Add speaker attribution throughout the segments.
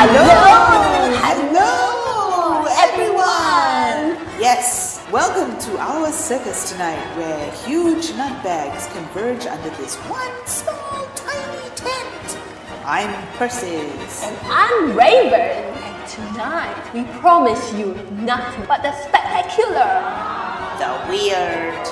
Speaker 1: Hello, everyone! Yes, welcome to our circus tonight where huge nutbags converge under this one small tiny tent. I'm Persis.
Speaker 2: And I'm Raven. And tonight we promise you nothing but the spectacular,
Speaker 1: The weird,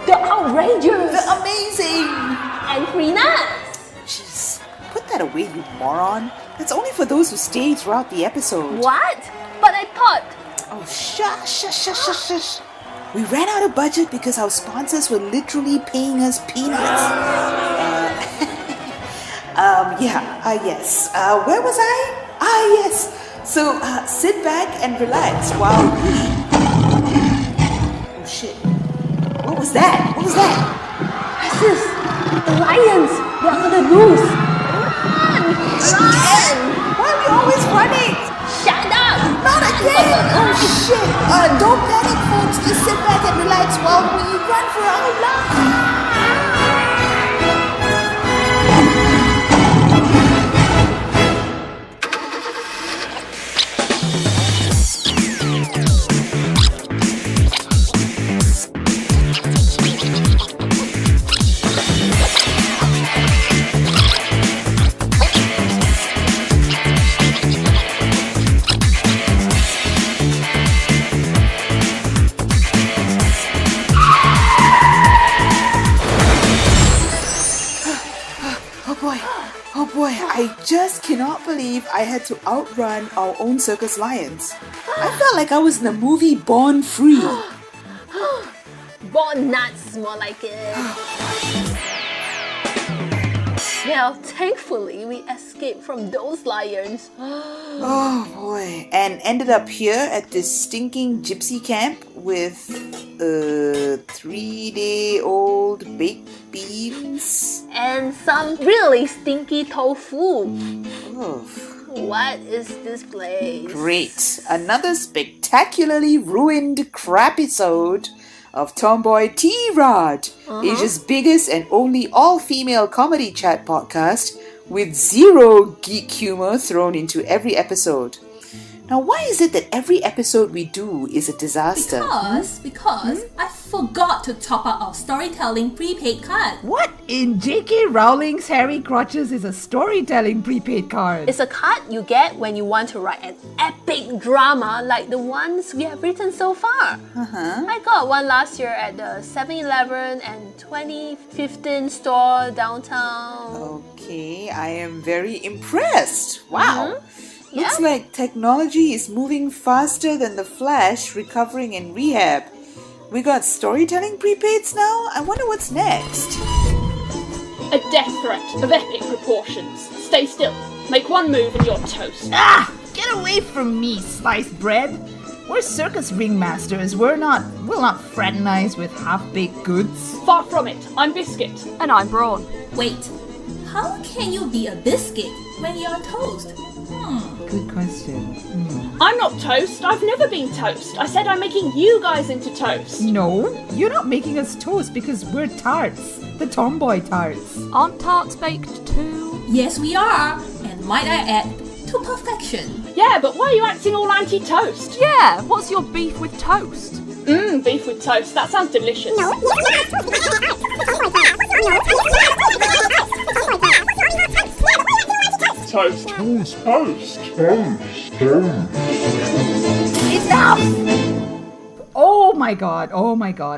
Speaker 2: the outrageous,
Speaker 1: the amazing,
Speaker 2: and free nuts.
Speaker 1: Jeez, put that away, you moron. That's only for those who stay throughout the episode.
Speaker 2: What? But I thought...
Speaker 1: Oh, shush. We ran out of budget because our sponsors were literally paying us peanuts. Yes. Where was I? Yes. So, sit back and relax while we... Oh, shit. What was that?
Speaker 2: This is the lions. They're on the loose. Run!
Speaker 1: Why are we always running?
Speaker 2: Shut up!
Speaker 1: Not again! Oh, shit. Don't panic, folks. Just sit back and relax while we run for our lives. Oh boy, I just cannot believe I had to outrun our own circus lions. I felt like I was in the movie Born Free.
Speaker 2: Born nuts, more like it. Now, thankfully, we escaped from those lions.
Speaker 1: Oh boy, and ended up here at this stinking gypsy camp with 3-day-old baked beans.
Speaker 2: And some really stinky tofu.
Speaker 1: Oof.
Speaker 2: What is this place?
Speaker 1: Great, another spectacularly ruined crap-episode of Tomboy T-Rod, Asia's biggest and only all-female comedy chat podcast with zero geek humor thrown into every episode. Now, why is it that every episode we do is a disaster?
Speaker 3: Because I forgot to top up our storytelling prepaid card.
Speaker 4: What in J.K. Rowling's Harry Crotches is a storytelling prepaid card?
Speaker 2: It's a card you get when you want to write an epic drama like the ones we have written so far. I got one last year at the 7-Eleven and 2015 store downtown.
Speaker 1: Okay, I am very impressed. Wow. Looks like technology is moving faster than the Flash recovering in rehab. We got storytelling prepaids now? I wonder what's next.
Speaker 5: A death threat of epic proportions. Stay still. Make one move and you're toast.
Speaker 4: Ah! Get away from me, sliced bread! We're circus ringmasters. We'll not fraternize with half-baked goods.
Speaker 5: Far from it. I'm Biscuit.
Speaker 6: And I'm Brawn.
Speaker 3: Wait, how can you be a biscuit when you're toast?
Speaker 4: Good question.
Speaker 5: I'm not toast. I've never been toast. I said I'm making you guys into toast.
Speaker 4: No, you're not making us toast because we're tarts. The tomboy tarts.
Speaker 6: Aren't tarts baked too?
Speaker 3: Yes, we are. And might I add, to perfection.
Speaker 5: Yeah, but why are you acting all anti-toast?
Speaker 6: Yeah, what's your beef with toast?
Speaker 5: Beef with toast. That sounds delicious.
Speaker 7: Toast.
Speaker 4: Enough! Oh my god,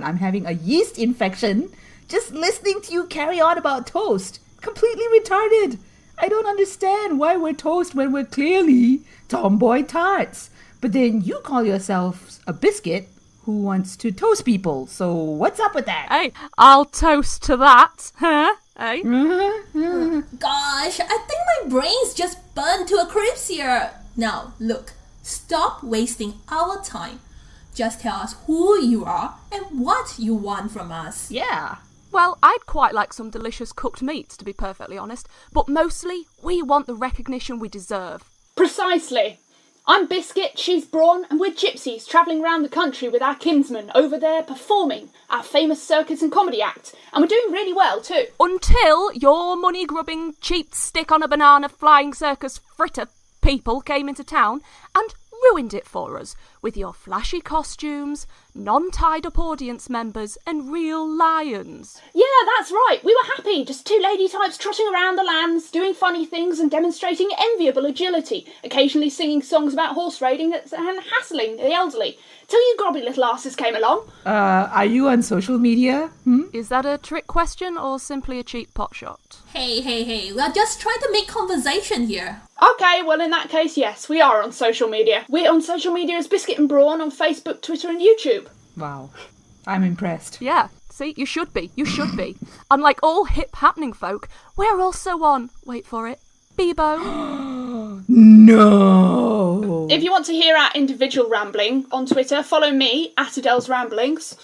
Speaker 4: I'm having a yeast infection just listening to you carry on about toast. Completely retarded. I don't understand why we're toast when we're clearly tomboy tarts. But then you call yourselves a biscuit who wants to toast people. So what's up with that?
Speaker 6: Hey, I'll toast to that, huh? Hey?
Speaker 3: Gosh, I think my brain's just burned to a crisp here. Now, look, stop wasting our time. Just tell us who you are and what you want from us.
Speaker 4: Yeah.
Speaker 6: Well, I'd quite like some delicious cooked meats, to be perfectly honest. But mostly, we want the recognition we deserve.
Speaker 5: Precisely. I'm Biscuit, she's Brawn, and we're gypsies travelling around the country with our kinsmen over there performing our famous circus and comedy act. And we're doing really well too.
Speaker 6: Until your money-grubbing, cheap stick-on-a-banana flying circus fritter people came into town and ruined it for us with your flashy costumes, non-tied-up audience members, and real lions.
Speaker 5: Yeah, that's right. We were happy, just two lady types trotting around the lands, doing funny things and demonstrating enviable agility, occasionally singing songs about horse rading and hassling the elderly, till you grubby little asses came along.
Speaker 4: Are you on social media?
Speaker 6: Is that a trick question or simply a cheap potshot?
Speaker 3: Hey, we are just trying to make conversation here.
Speaker 5: Okay, well in that case, yes, we are on social media. We're on social media as Biscuit and Brawn on Facebook, Twitter and YouTube.
Speaker 4: Wow. I'm impressed.
Speaker 6: Yeah, see, you should be. Unlike all hip happening folk, we're also on, wait for it, Bebo.
Speaker 4: No!
Speaker 5: If you want to hear our individual rambling on Twitter, follow me, at Adele's Ramblings.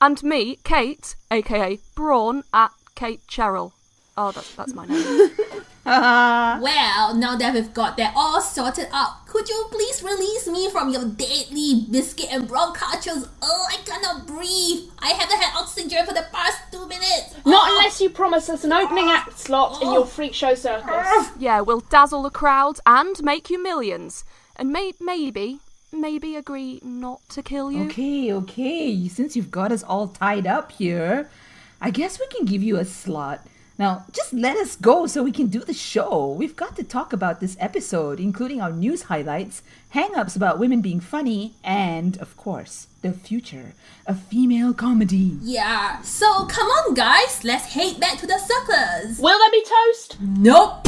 Speaker 6: And me, Kate, aka Brawn, at Kate Cheryl. Oh, that's my name.
Speaker 3: Well, now that we've got that all sorted out, could you please release me from your deadly Biscuit and Brawn cultures? Oh, I cannot breathe. I haven't had oxygen for the past 2 minutes.
Speaker 5: Not unless you promise us an opening act slot in your freak show circus.
Speaker 6: Yeah, we'll dazzle the crowds and make you millions. And maybe agree not to kill you.
Speaker 4: Okay. Since you've got us all tied up here, I guess we can give you a slot. Now, just let us go so we can do the show. We've got to talk about this episode, including our news highlights, hang-ups about women being funny, and, of course, the future of female comedy.
Speaker 3: Yeah, so come on guys, let's head back to the circus.
Speaker 5: Will there be toast?
Speaker 3: Nope.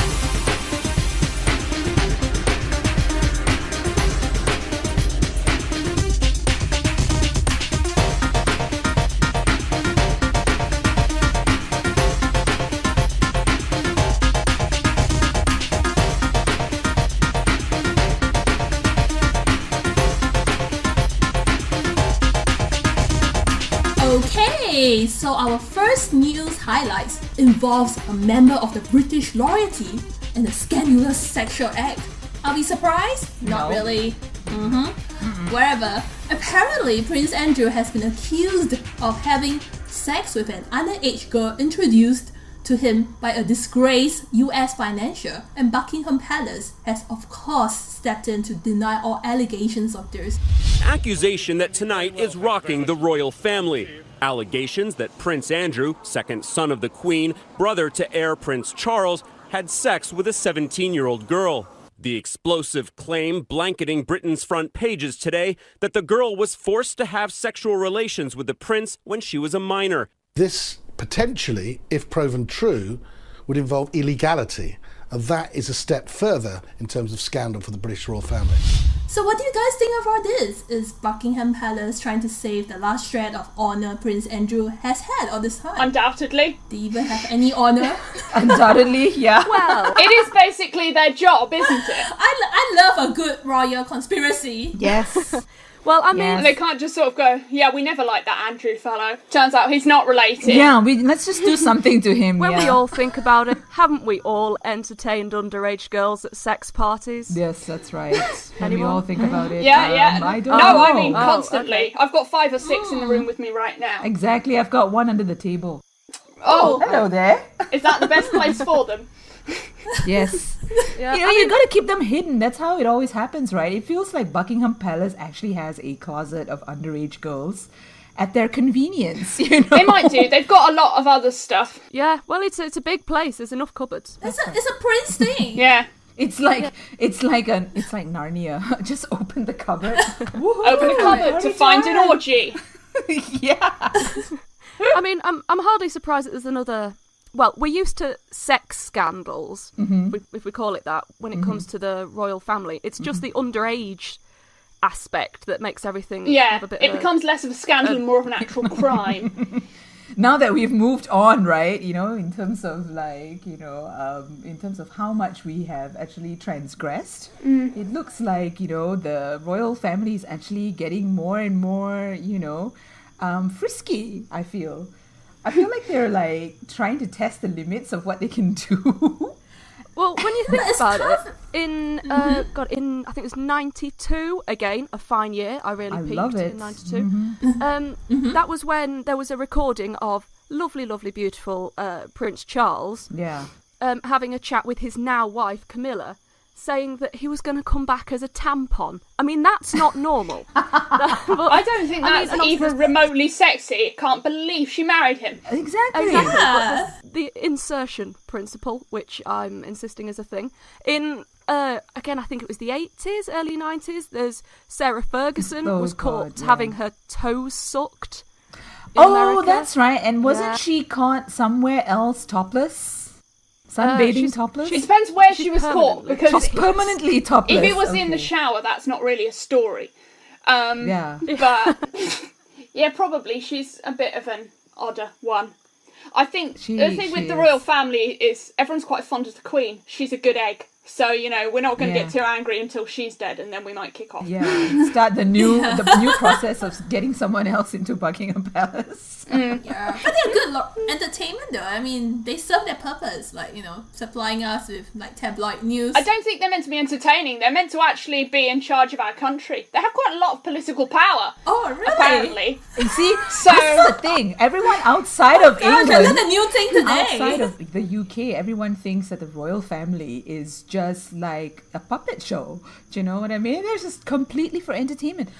Speaker 3: Okay, so our first news highlights involves a member of the British royalty and a scandalous sexual act. Are we surprised? Not really. Wherever, apparently Prince Andrew has been accused of having sex with an underage girl introduced to him by a disgraced US financier, and Buckingham Palace has of course stepped in to deny all allegations of this.
Speaker 7: Accusation that tonight is rocking the royal family. Allegations that Prince Andrew, second son of the Queen, brother to heir Prince Charles, had sex with a 17-year-old girl. The explosive claim blanketing Britain's front pages today that the girl was forced to have sexual relations with the prince when she was a minor.
Speaker 8: This potentially, if proven true, would involve illegality, and that is a step further in terms of scandal for the British royal family.
Speaker 3: So what do you guys think of all this? Is Buckingham Palace trying to save the last shred of honour Prince Andrew has had all this time?
Speaker 5: Undoubtedly.
Speaker 3: Do you even have any honour?
Speaker 4: Undoubtedly, yeah.
Speaker 6: Well,
Speaker 5: It is basically their job, isn't it?
Speaker 3: I love a good royal conspiracy.
Speaker 4: Yes.
Speaker 6: well, I mean,
Speaker 4: Yes.
Speaker 5: They can't just sort of go, yeah, we never liked that Andrew fellow. Turns out he's not related.
Speaker 4: Yeah, let's just do something to him.
Speaker 6: when
Speaker 4: yeah.
Speaker 6: we all think about it, haven't we all entertained underage girls at sex parties?
Speaker 4: Yes, that's right. When we
Speaker 6: Anyone?
Speaker 4: all think about it.
Speaker 5: Yeah.
Speaker 4: I don't
Speaker 5: No,
Speaker 4: know.
Speaker 5: I mean
Speaker 6: Oh,
Speaker 5: constantly. I've got 5 or 6 in the room with me right now.
Speaker 4: Exactly, I've got one under the table.
Speaker 5: Oh,
Speaker 4: Hello there.
Speaker 5: is that the best place for them?
Speaker 4: Yes.
Speaker 6: Yeah,
Speaker 4: You know, you gotta keep them hidden. That's how it always happens, right? It feels like Buckingham Palace actually has a closet of underage girls at their convenience, you know?
Speaker 5: They might do. They've got a lot of other stuff.
Speaker 6: Yeah, well, it's a big place. There's enough cupboards.
Speaker 3: It's a prince thing.
Speaker 5: Yeah.
Speaker 4: It's like Narnia. Just open the cupboard.
Speaker 5: Open a cupboard to find an orgy.
Speaker 4: Yeah.
Speaker 6: I mean, I'm hardly surprised that there's another. Well, we're used to sex scandals, if we call it that, when it comes to the royal family. It's just the underage aspect that makes everything
Speaker 5: Yeah,
Speaker 6: have a bit
Speaker 5: it
Speaker 6: of a-
Speaker 5: becomes less of a scandal and more of an actual crime.
Speaker 4: Now that we've moved on, right, you know, in terms of like, you know, in terms of how much we have actually transgressed, it looks like, you know, the royal family is actually getting more and more, you know, frisky, I feel like they're like trying to test the limits of what they can do.
Speaker 6: Well, when you think
Speaker 3: it's
Speaker 6: about
Speaker 3: tough.
Speaker 6: it, in I think it was 92, again, a fine year. I really
Speaker 4: I
Speaker 6: peaked
Speaker 4: love it.
Speaker 6: in 92. That was when there was a recording of lovely, beautiful Prince Charles
Speaker 4: Yeah.
Speaker 6: having a chat with his now wife, Camilla, saying that he was going to come back as a tampon. I mean, that's not normal.
Speaker 5: I don't think that's even remotely sexy. Can't believe she married him.
Speaker 4: Exactly.
Speaker 6: But the insertion principle, which I'm insisting is a thing, in again, I think it was the 80s, early 90s. There's Sarah Ferguson was caught having her toes sucked. In America.
Speaker 4: That's right. And wasn't she caught somewhere else topless? Sunbathing topless?
Speaker 5: It depends where she was caught, because
Speaker 4: she's permanently topless.
Speaker 5: If it was in the shower, that's not really a story.
Speaker 4: Yeah.
Speaker 5: But yeah, probably she's a bit of an odder one. I think the thing with the royal family is everyone's quite fond of the Queen. She's a good egg. So, we're not going to get too angry until she's dead, and then we might kick off.
Speaker 4: Yeah, start the new process of getting someone else into Buckingham Palace.
Speaker 3: Yeah, but they're good entertainment though. I mean, they serve their purpose, supplying us with tabloid news.
Speaker 5: I don't think they're meant to be entertaining. They're meant to actually be in charge of our country. They have quite a lot of political power.
Speaker 3: Oh, really?
Speaker 5: Apparently.
Speaker 4: You see, this is the thing. Everyone outside of England,
Speaker 3: I learned a new thing today.
Speaker 4: Outside of the UK, everyone thinks that the royal family is just like a puppet show. Do you know what I mean? They're just completely for entertainment.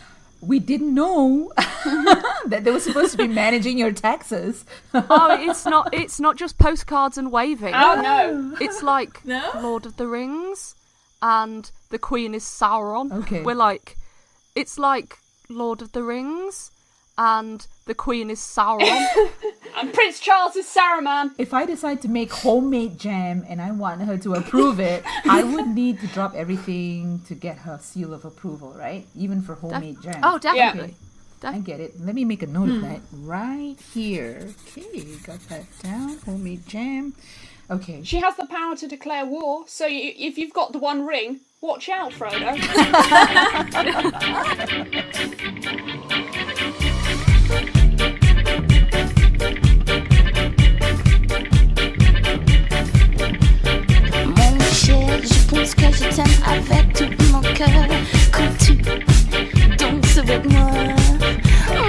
Speaker 4: We didn't know that they were supposed to be managing your taxes.
Speaker 6: It's not just postcards and waving.
Speaker 5: Oh no.
Speaker 6: It's like Lord of the Rings and the Queen is Sauron.
Speaker 4: Okay.
Speaker 6: It's like Lord of the Rings and the Queen is Sauron.
Speaker 5: And Prince Charles is Saruman.
Speaker 4: If I decide to make homemade jam and I want her to approve it, I would need to drop everything to get her seal of approval, right? Even for homemade jam.
Speaker 6: Oh, definitely.
Speaker 4: Yeah. I get it. Let me make a note of that right here. Okay, got that down. Homemade jam. Okay.
Speaker 5: She has the power to declare war, so if you've got the One Ring, watch out, Frodo.
Speaker 9: Je pense que je t'aime avec tout mon cœur. Quand tu danses avec moi,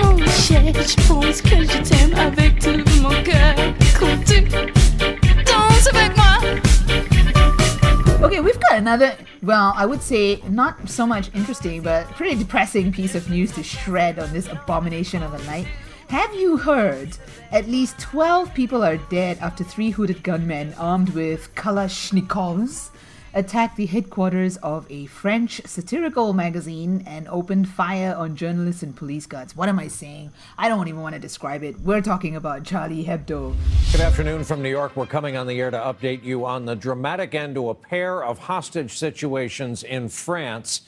Speaker 9: mon cher, je pense que je t'aime avec tout mon cœur. Quand tu danses avec moi.
Speaker 4: Okay, we've got another, well, I would say not so much interesting, but pretty depressing piece of news to shred on this abomination of a night. Have you heard? At least 12 people are dead after 3 hooded gunmen armed with Kalashnikovs attacked the headquarters of a French satirical magazine and opened fire on journalists and police guards. What am I saying? I don't even want to describe it. We're talking about Charlie Hebdo.
Speaker 10: Good afternoon from New York. We're coming on the air to update you on the dramatic end to a pair of hostage situations in France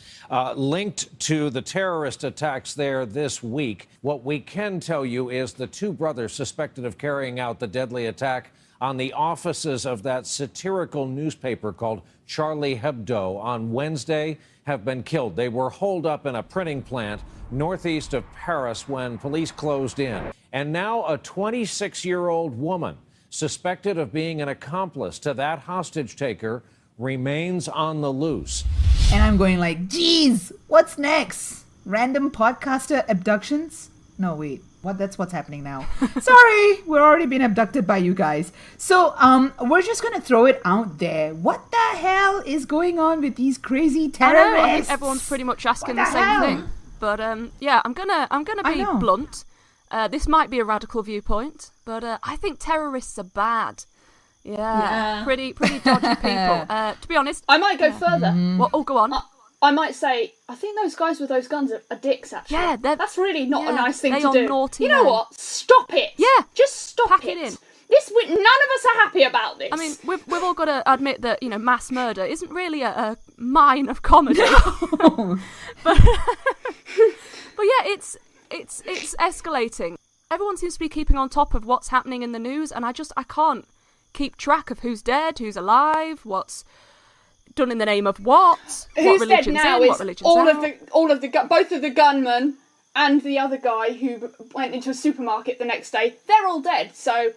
Speaker 10: linked to the terrorist attacks there this week. What we can tell you is the 2 brothers suspected of carrying out the deadly attack on the offices of that satirical newspaper called Charlie Hebdo on Wednesday have been killed. They were holed up in a printing plant northeast of Paris when police closed in. And now a 26-year-old woman suspected of being an accomplice to that hostage taker remains on the loose.
Speaker 4: And I'm going like, geez, what's next? Random podcaster abductions? No, wait. That's what's happening now. Sorry, we're already being abducted by you guys. So, we're just gonna throw it out there. What the hell is going on with these crazy terrorists?
Speaker 6: I think everyone's pretty much asking the same thing. But yeah, I'm gonna be blunt. This might be a radical viewpoint, but I think terrorists are bad. Yeah. Pretty dodgy people. To be honest,
Speaker 5: I might go further.
Speaker 6: Well, go on.
Speaker 5: I might say, I think those guys with those guns are dicks, actually.
Speaker 6: Yeah,
Speaker 5: that's really not a nice thing
Speaker 6: they
Speaker 5: to
Speaker 6: are
Speaker 5: do.
Speaker 6: Naughty
Speaker 5: you know
Speaker 6: men.
Speaker 5: what? Stop it.
Speaker 6: Yeah.
Speaker 5: Just stop
Speaker 6: Pack
Speaker 5: it.
Speaker 6: it in.
Speaker 5: None of us are happy about this.
Speaker 6: I mean, we've all got to admit that, mass murder isn't really a mine of comedy.
Speaker 4: No.
Speaker 6: but yeah, it's escalating. Everyone seems to be keeping on top of what's happening in the news, and I can't keep track of who's dead, who's alive, what's done in the name of what
Speaker 5: Who's dead
Speaker 6: religion's
Speaker 5: now
Speaker 6: in,
Speaker 5: is
Speaker 6: what religion's
Speaker 5: all
Speaker 6: out.
Speaker 5: of the both of the gunmen and the other guy who went into a supermarket the next day. They're all dead. So,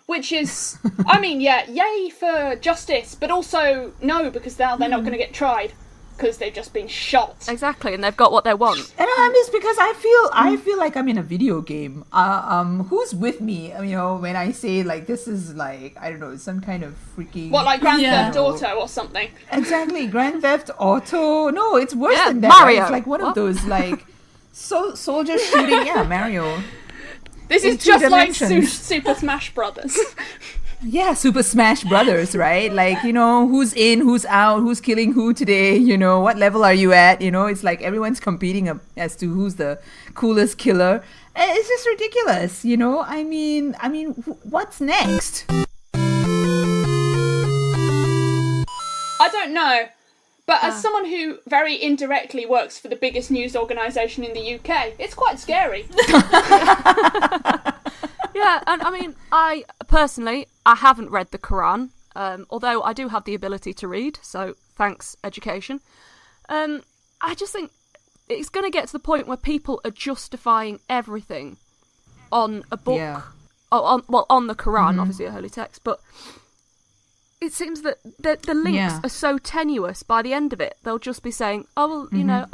Speaker 5: which is, I mean, yeah, yay for justice, but also no, because now they're not going to get tried. because they've just been shot.
Speaker 6: Exactly, and they've got what they want.
Speaker 4: And it's because I feel like I'm in a video game. Who's with me? You know, when I say like this is like, I don't know, some kind of freaking
Speaker 5: What, like Grand Theft Auto or something?
Speaker 4: Exactly, Grand Theft Auto. No, it's worse than that.
Speaker 6: Mario.
Speaker 4: Right? It's like one of those like soldiers shooting. Yeah, Mario.
Speaker 5: This is
Speaker 4: In two
Speaker 5: just like
Speaker 4: dimensions.
Speaker 5: Super Smash Brothers.
Speaker 4: Yeah, Super Smash Brothers, right? Like, you know, who's in, who's out, who's killing who today, you know, what level are you at? You know, it's like everyone's competing as to who's the coolest killer. And it's just ridiculous, you know? I mean, what's next?
Speaker 5: I don't know. But as someone who very indirectly works for the biggest news organisation in the UK, it's quite scary.
Speaker 6: Yeah, and I mean, I personally haven't read the Quran, although I do have the ability to read, so thanks, education. I just think it's going to get to the point where people are justifying everything on a book, on the Quran, obviously a holy text, but it seems that the links are so tenuous by the end of it. They'll just be saying, oh, well, you know,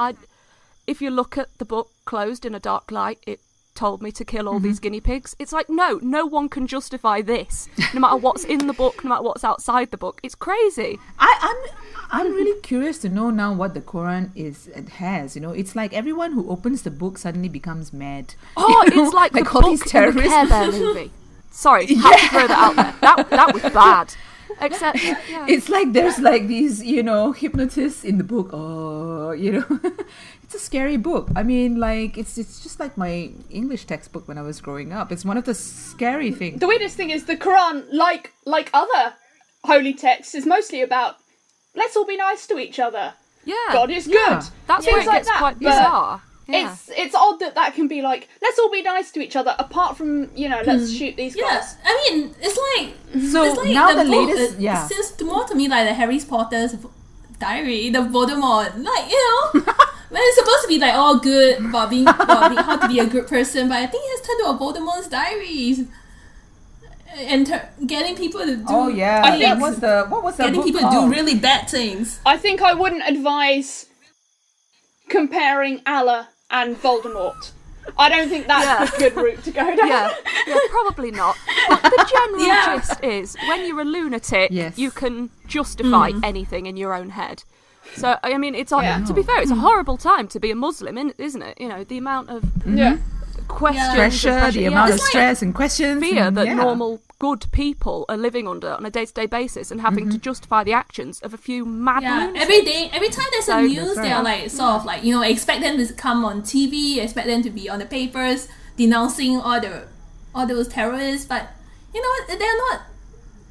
Speaker 6: if you look at the book closed in a dark light, it told me to kill all these guinea pigs. It's like, no one can justify this, no matter what's in the book, no matter what's outside the book. It's crazy.
Speaker 4: I'm really curious to know now what the Quran has. You know, it's like everyone who opens the book suddenly becomes mad.
Speaker 6: Oh,
Speaker 4: You know?
Speaker 6: it's like the
Speaker 4: all
Speaker 6: book
Speaker 4: these
Speaker 6: in the
Speaker 4: terrorists.
Speaker 6: Care Bear movie. Sorry, had to throw that out there. That was bad. Except, yeah.
Speaker 4: It's like there's like these, you know, hypnotists in the book. Oh, you know, it's a scary book. I mean, like it's just like my English textbook when I was growing up. It's one of the scary things.
Speaker 5: The weirdest thing is the Quran, like other holy texts, is mostly about let's all be nice to each other.
Speaker 6: Yeah.
Speaker 5: God is good.
Speaker 4: Yeah.
Speaker 6: That's
Speaker 5: Things
Speaker 6: where it
Speaker 5: like
Speaker 6: gets
Speaker 5: that,
Speaker 6: quite
Speaker 5: but
Speaker 6: bizarre. Yeah.
Speaker 5: It's odd that can be like, let's all be nice to each other, apart from, you know, let's shoot these guys.
Speaker 3: Yeah, I mean, it's
Speaker 4: So
Speaker 3: like
Speaker 4: now the
Speaker 3: book,
Speaker 4: latest,
Speaker 3: it seems more to me like the Harry Potter's diary, the Voldemort, like, you know, when it's supposed to be like all good about being how to be a good person, but I think it has turned to a Voldemort's diaries. And getting people to do.
Speaker 4: Oh yeah,
Speaker 5: I think
Speaker 4: what was the
Speaker 3: getting
Speaker 4: book
Speaker 3: people to
Speaker 4: called?
Speaker 3: do really bad things.
Speaker 5: I think I wouldn't advise comparing Allah and Voldemort. I don't think that's a good route to go down.
Speaker 6: Yeah, probably not. But the general gist is, when you're a lunatic, you can justify anything in your own head. So, I mean, it's to be fair, it's a horrible time to be a Muslim, isn't it? You know, the amount of questions,
Speaker 4: pressure, the amount of stress and questions,
Speaker 6: fear that normal good people are living under on a day-to-day basis and having to justify the actions of a few mad lunatics.
Speaker 3: Every time there's a news, they are like sort of like, you know, expect them to come on TV, expect them to be on the papers denouncing all those terrorists, but you know what, they're not.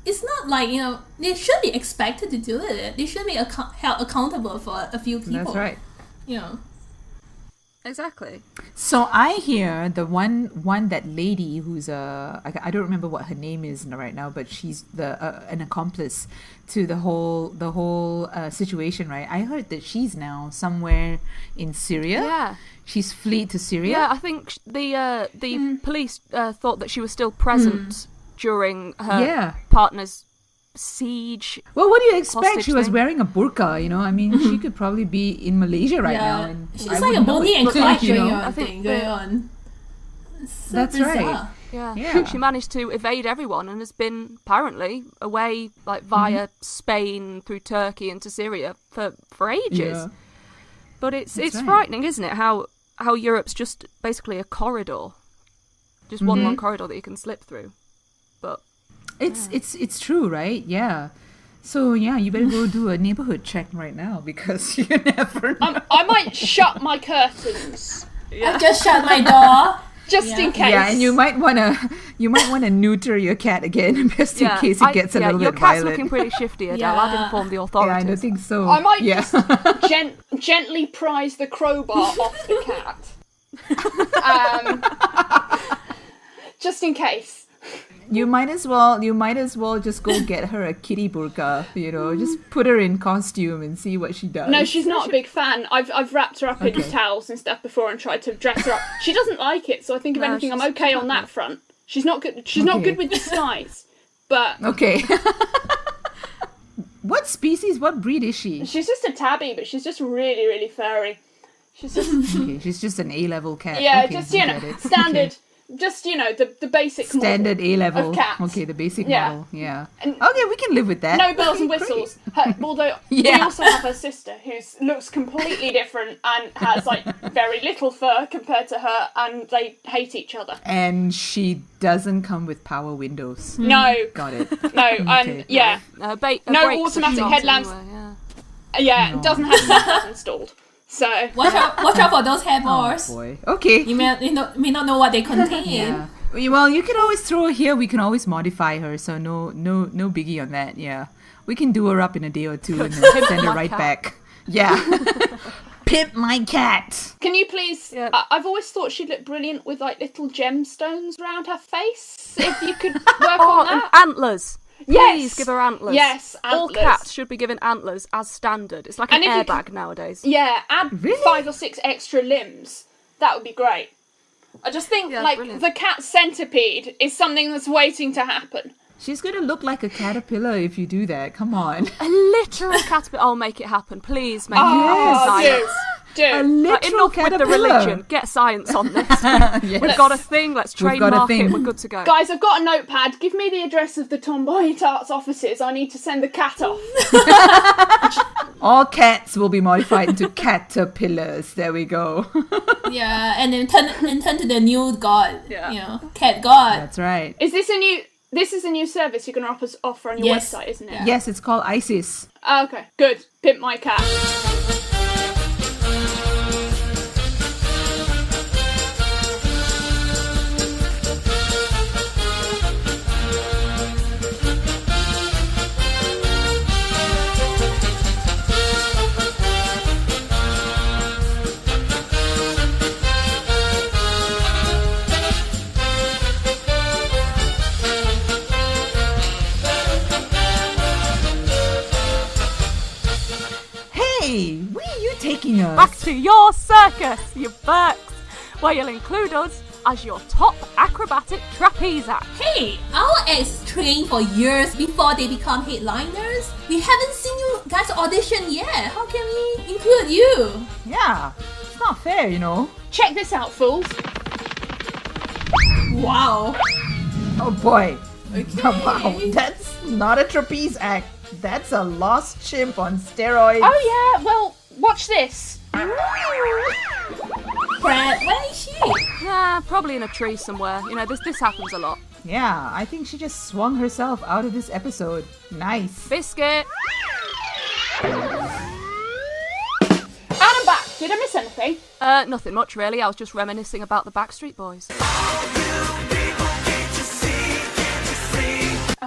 Speaker 3: It's not like, you know, they should be expected to do it. They should be held accountable for a few people.
Speaker 4: That's right.
Speaker 3: You know.
Speaker 6: Exactly.
Speaker 4: So I hear the one that lady who's I don't remember what her name is right now, but she's an accomplice to the whole situation, right? I heard that she's now somewhere in Syria.
Speaker 6: Yeah.
Speaker 4: She's fled to Syria.
Speaker 6: Yeah, I think the police thought that she was still present during her partner's siege.
Speaker 4: Well, what do you expect?
Speaker 6: hostage
Speaker 4: She was
Speaker 6: thing.
Speaker 4: wearing a burqa, you know. I mean, she could probably be in Malaysia right now. And
Speaker 3: She's
Speaker 4: I
Speaker 3: like a
Speaker 4: wouldn't know
Speaker 3: Bonnie
Speaker 4: it.
Speaker 3: and Clyde
Speaker 4: You know?
Speaker 3: going on. So
Speaker 4: That's
Speaker 3: bizarre.
Speaker 4: right.
Speaker 6: Yeah. She managed to evade everyone and has been apparently away like via Spain through Turkey into Syria for ages.
Speaker 4: Yeah.
Speaker 6: But it's
Speaker 4: right.
Speaker 6: frightening, isn't it? How Europe's just basically a corridor, just one long corridor that you can slip through. But
Speaker 4: It's true, right? Yeah. So yeah, you better go do a neighborhood check right now because you never know.
Speaker 5: I might shut my curtains
Speaker 3: I just shut my door.
Speaker 5: just in case.
Speaker 4: Yeah, and you might wanna neuter your cat again just in case it gets a little
Speaker 6: your
Speaker 4: bit
Speaker 6: cat's
Speaker 4: violent.
Speaker 6: looking pretty shifty, Adele.
Speaker 3: Yeah.
Speaker 6: I'd inform the
Speaker 4: Yeah, I
Speaker 6: authorities.
Speaker 4: don't think so.
Speaker 5: I might
Speaker 4: yeah.
Speaker 5: just gently prise the crowbar off the cat. Just in case.
Speaker 4: You might as well just go get her a kitty burqa, you know, just put her in costume and see what she does.
Speaker 5: No, she's not a big fan. I've wrapped her up in towels and stuff before and tried to dress her up. She doesn't like it, so I think if anything, I'm okay on that front. She's not good. She's not good with disguise, but
Speaker 4: Okay. What species, what breed is she?
Speaker 5: She's just a tabby, but she's just really, really furry. She's just
Speaker 4: Okay, she's just an A-level cat.
Speaker 5: yeah,
Speaker 4: Okay,
Speaker 5: just
Speaker 4: I
Speaker 5: you
Speaker 4: get
Speaker 5: know,
Speaker 4: it.
Speaker 5: standard.
Speaker 4: Okay.
Speaker 5: Just the basic
Speaker 4: Standard
Speaker 5: model
Speaker 4: A-level.
Speaker 5: of cats.
Speaker 4: Okay, the basic
Speaker 5: Yeah.
Speaker 4: model. Yeah.
Speaker 5: And-
Speaker 4: Okay, we can live with that.
Speaker 5: No bells and
Speaker 4: Okay, great.
Speaker 5: whistles. Although we
Speaker 4: Yeah.
Speaker 5: also have her sister, who looks completely different and has like very little fur compared to her, and they hate each other.
Speaker 4: And she doesn't come with power windows.
Speaker 5: No,
Speaker 4: Got it.
Speaker 5: no, and
Speaker 4: Okay.
Speaker 5: yeah,
Speaker 6: No
Speaker 5: No
Speaker 6: brakes are
Speaker 5: automatic
Speaker 6: shot
Speaker 5: headlamps.
Speaker 6: anyway, yeah.
Speaker 5: it doesn't have seatbelts installed. So
Speaker 3: Watch out for those handbars.
Speaker 4: Oh boy. Okay.
Speaker 3: You may not know what they contain.
Speaker 4: Yeah. Well, you can always throw her here. We can always modify her. So no biggie on that. Yeah. We can do her up in a day or two and then send her
Speaker 6: my
Speaker 4: right
Speaker 6: cat.
Speaker 4: back. Yeah. Pimp my cat.
Speaker 5: can you please?
Speaker 6: Yeah.
Speaker 5: I've always thought she'd look brilliant with like little gemstones around her face. If you could work
Speaker 6: Oh,
Speaker 5: on
Speaker 6: and
Speaker 5: that.
Speaker 6: antlers.
Speaker 5: Yes.
Speaker 6: Please give her antlers.
Speaker 5: Yes,
Speaker 6: All
Speaker 5: antlers.
Speaker 6: cats should be given antlers as standard. It's like
Speaker 5: And
Speaker 6: an
Speaker 5: if you
Speaker 6: airbag nowadays.
Speaker 5: Yeah, add
Speaker 4: Really?
Speaker 5: 5 or 6 extra limbs. That would be great. I just think
Speaker 6: Yeah,
Speaker 5: like
Speaker 6: brilliant.
Speaker 5: the cat centipede is something that's waiting to happen.
Speaker 4: She's gonna look like a caterpillar if you do that. Come on.
Speaker 6: A literal caterpillar. Oh, make it happen. Please make it
Speaker 5: Oh,
Speaker 6: happen.
Speaker 5: do.
Speaker 4: A
Speaker 5: Do.
Speaker 4: literal
Speaker 6: Enough with the
Speaker 4: caterpillar.
Speaker 6: religion. Get science on this.
Speaker 4: Yes.
Speaker 6: We've got a thing. Let's
Speaker 4: We've got a
Speaker 6: trademark
Speaker 4: thing.
Speaker 6: it. We're good to go.
Speaker 5: Guys, I've got a notepad. Give me the address of the Tomboy Tarts offices. I need to send the cat off.
Speaker 4: All cats will be modified into caterpillars. There we go.
Speaker 3: Yeah, and then turn to the new god.
Speaker 6: Yeah.
Speaker 3: You know, cat god.
Speaker 4: That's right.
Speaker 5: Is this a new? This is a new service you're going to offer on your
Speaker 3: Yes.
Speaker 5: website, isn't it?
Speaker 3: Yeah.
Speaker 4: Yes, it's called ISIS.
Speaker 5: Oh, okay, good. Pimp my cat.
Speaker 4: Hey, where are you taking us?
Speaker 6: Back to your circus, you Burks, where you'll include us as your top acrobatic trapeze act.
Speaker 3: Hey, our acts trained for years before they become headliners. We haven't seen you guys audition yet. How can we include you?
Speaker 4: Yeah, it's not fair, you know.
Speaker 5: Check this out, fools.
Speaker 3: Wow.
Speaker 4: Oh boy.
Speaker 3: Okay.
Speaker 4: Wow, that's not a trapeze act. That's a lost chimp on steroids.
Speaker 5: Oh yeah, well, watch this.
Speaker 3: Brad, where is she?
Speaker 6: Yeah, probably in a tree somewhere. You know, this happens a lot.
Speaker 4: Yeah, I think she just swung herself out of this episode. Nice.
Speaker 6: Biscuit.
Speaker 5: And I'm back. Did I miss anything?
Speaker 6: Nothing much really. I was just reminiscing about the Backstreet Boys.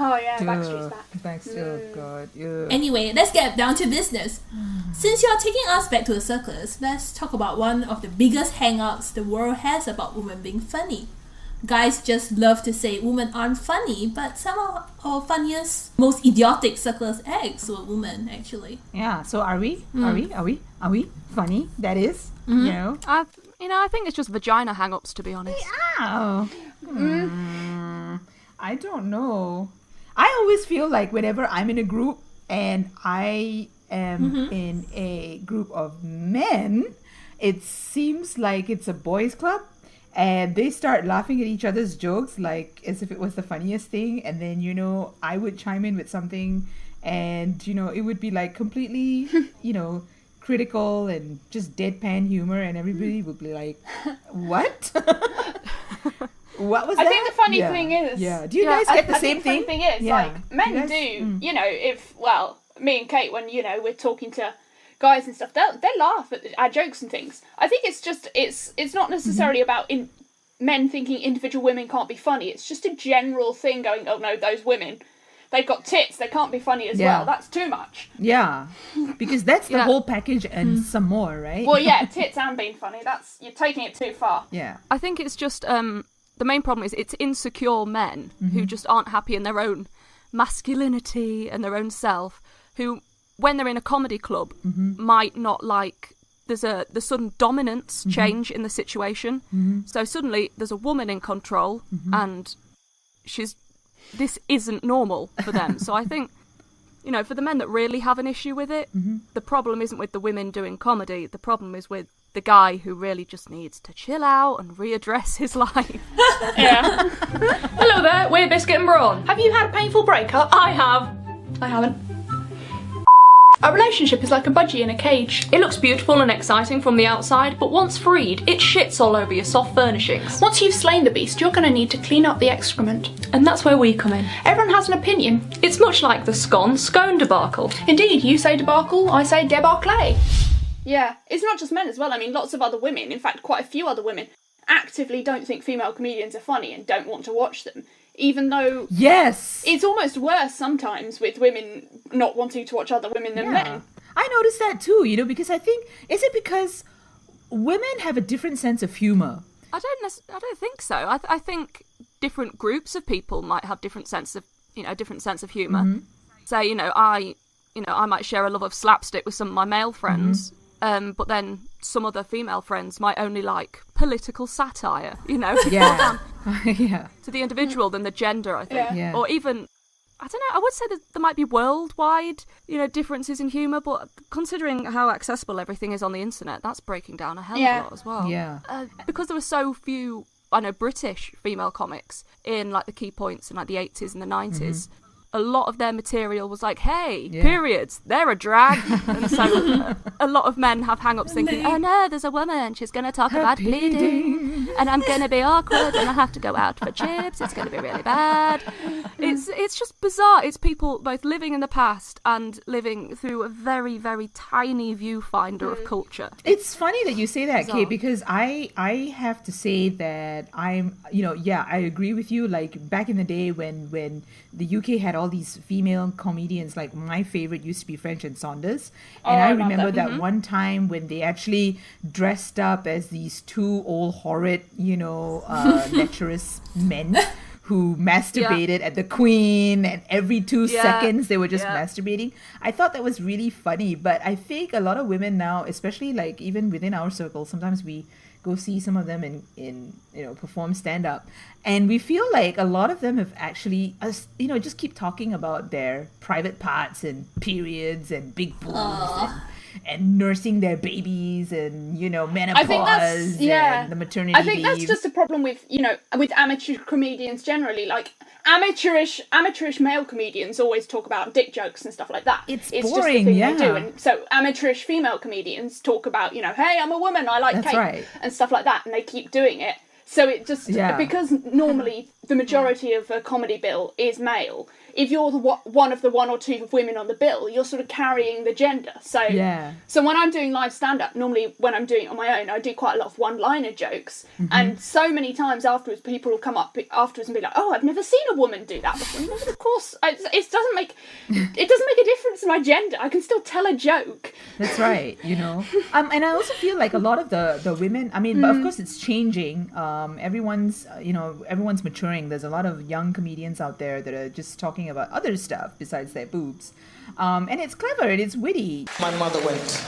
Speaker 5: Oh yeah, Backstreet's back.
Speaker 4: Oh god. Ugh.
Speaker 3: Anyway, let's get down to business. Since you're taking us back to the circus, let's talk about one of the biggest hang-ups the world has about women being funny. Guys just love to say women aren't funny, but some of our funniest, most idiotic circus acts were women, actually.
Speaker 4: Yeah, so are we? Are we funny? That is? You know?
Speaker 6: I think it's just vagina hang-ups, to be honest.
Speaker 4: Oh. I don't know. I always feel like whenever I'm in a group and I am in a group of men, it seems like it's a boys' club and they start laughing at each other's jokes like as if it was the funniest thing, and then I would chime in with something and it would be like completely critical and just deadpan humor, and everybody would be like, what? What was that?
Speaker 5: I think the funny thing is...
Speaker 4: Yeah. Do you guys get the same thing?
Speaker 5: The funny thing is,
Speaker 4: Yeah.
Speaker 5: like, men
Speaker 4: You guys-
Speaker 5: if me and Kate, when, we're talking to guys and stuff, they laugh at our jokes and things. I think it's just, it's not necessarily about men thinking individual women can't be funny. It's just a general thing going, oh no, those women, they've got tits, they can't be funny as
Speaker 4: Yeah.
Speaker 5: well. That's too much.
Speaker 4: Yeah. Because that's the
Speaker 6: Yeah.
Speaker 4: whole package and some more, right?
Speaker 5: Well, yeah, tits and being funny, you're taking it too far.
Speaker 4: Yeah.
Speaker 6: I think it's just the main problem is it's insecure men who just aren't happy in their own masculinity and their own self, who, when they're in a comedy club, might not like the sudden dominance change in the situation. So suddenly there's a woman in control and this isn't normal for them. So I think you know, for the men that really have an issue with it, the problem isn't with the women doing comedy. The problem is with the guy who really just needs to chill out and readdress his life.
Speaker 5: Yeah. Hello there, we're Biscuit and Brawn. Have you had a painful breakup? I have. I haven't. A relationship is like a budgie in a cage. It looks beautiful and exciting from the outside, but once freed, it shits all over your soft furnishings. Once you've slain the beast, you're going to need to clean up the excrement. And that's where we come in. Everyone has an opinion. It's much like the scone debacle. Indeed, you say debacle, I say debacle.
Speaker 11: Yeah, it's not just men as well. I mean, lots of other women, in fact, quite a few other women, actively don't think female comedians are funny and don't want to watch them. Even though it's almost worse sometimes with women not wanting to watch other women than men.
Speaker 4: I noticed that too, you know, because I think, is it because women have a different sense of humor?
Speaker 6: I don't think so. I think different groups of people might have different sense of humor. Say, I might share a love of slapstick with some of my male friends. But then some other female friends might only like political satire,
Speaker 4: Yeah.
Speaker 6: to the individual than the gender, I think.
Speaker 4: Yeah.
Speaker 6: Or even, I don't know, I would say that there might be worldwide, differences in humour, but considering how accessible everything is on the internet, that's breaking down a hell of a lot as well.
Speaker 4: Yeah.
Speaker 6: Because there were so few, British female comics in like the key points in like the 80s and the 90s. A lot of their material was like, hey, periods, they're a drag. And so a lot of men have hang-ups thinking, oh no, there's a woman, she's going to talk about bleeding, and I'm going to be awkward, and I have to go out for chips, it's going to be really bad. It's just bizarre. It's people both living in the past and living through a very, very tiny viewfinder of culture.
Speaker 4: It's funny that you say that, Kate, because I have to say that I'm, I agree with you. Like back in the day when the UK had all these female comedians, like my favorite used to be French and Saunders, and I remember that one time when they actually dressed up as these two old horrid lecherous men who masturbated at the Queen, and every 2 seconds they were just masturbating. I thought that was really funny, but I think a lot of women now, especially like even within our circle, sometimes we go see some of them in perform stand-up, and we feel like a lot of them have actually just keep talking about their private parts and periods and big boobs and nursing their babies and menopause.
Speaker 11: I think that's
Speaker 4: and the maternity
Speaker 11: I think that's
Speaker 4: leave.
Speaker 11: just a problem with with amateur comedians generally. Like amateurish male comedians always talk about dick jokes and stuff like that.
Speaker 4: It's
Speaker 11: just
Speaker 4: boring,
Speaker 11: the thing they do. And so amateurish female comedians talk about hey, I'm a woman, I like
Speaker 4: That's
Speaker 11: cake
Speaker 4: right.
Speaker 11: and stuff like that, and they keep doing it. So it just because normally the majority of a comedy bill is male. If you're one of the 1 or 2 women on the bill, you're sort of carrying the gender. So when I'm doing live stand-up, normally when I'm doing it on my own, I do quite a lot of one-liner jokes. And so many times afterwards, people will come up afterwards and be like, "Oh, I've never seen a woman do that before." And of course, it doesn't make a difference in my gender. I can still tell a joke.
Speaker 4: That's right, and I also feel like a lot of the women, I mean, but of course it's changing. Everyone's maturing. There's a lot of young comedians out there that are just talking about other stuff besides their boobs. And it's clever and it's witty.
Speaker 12: My mother went.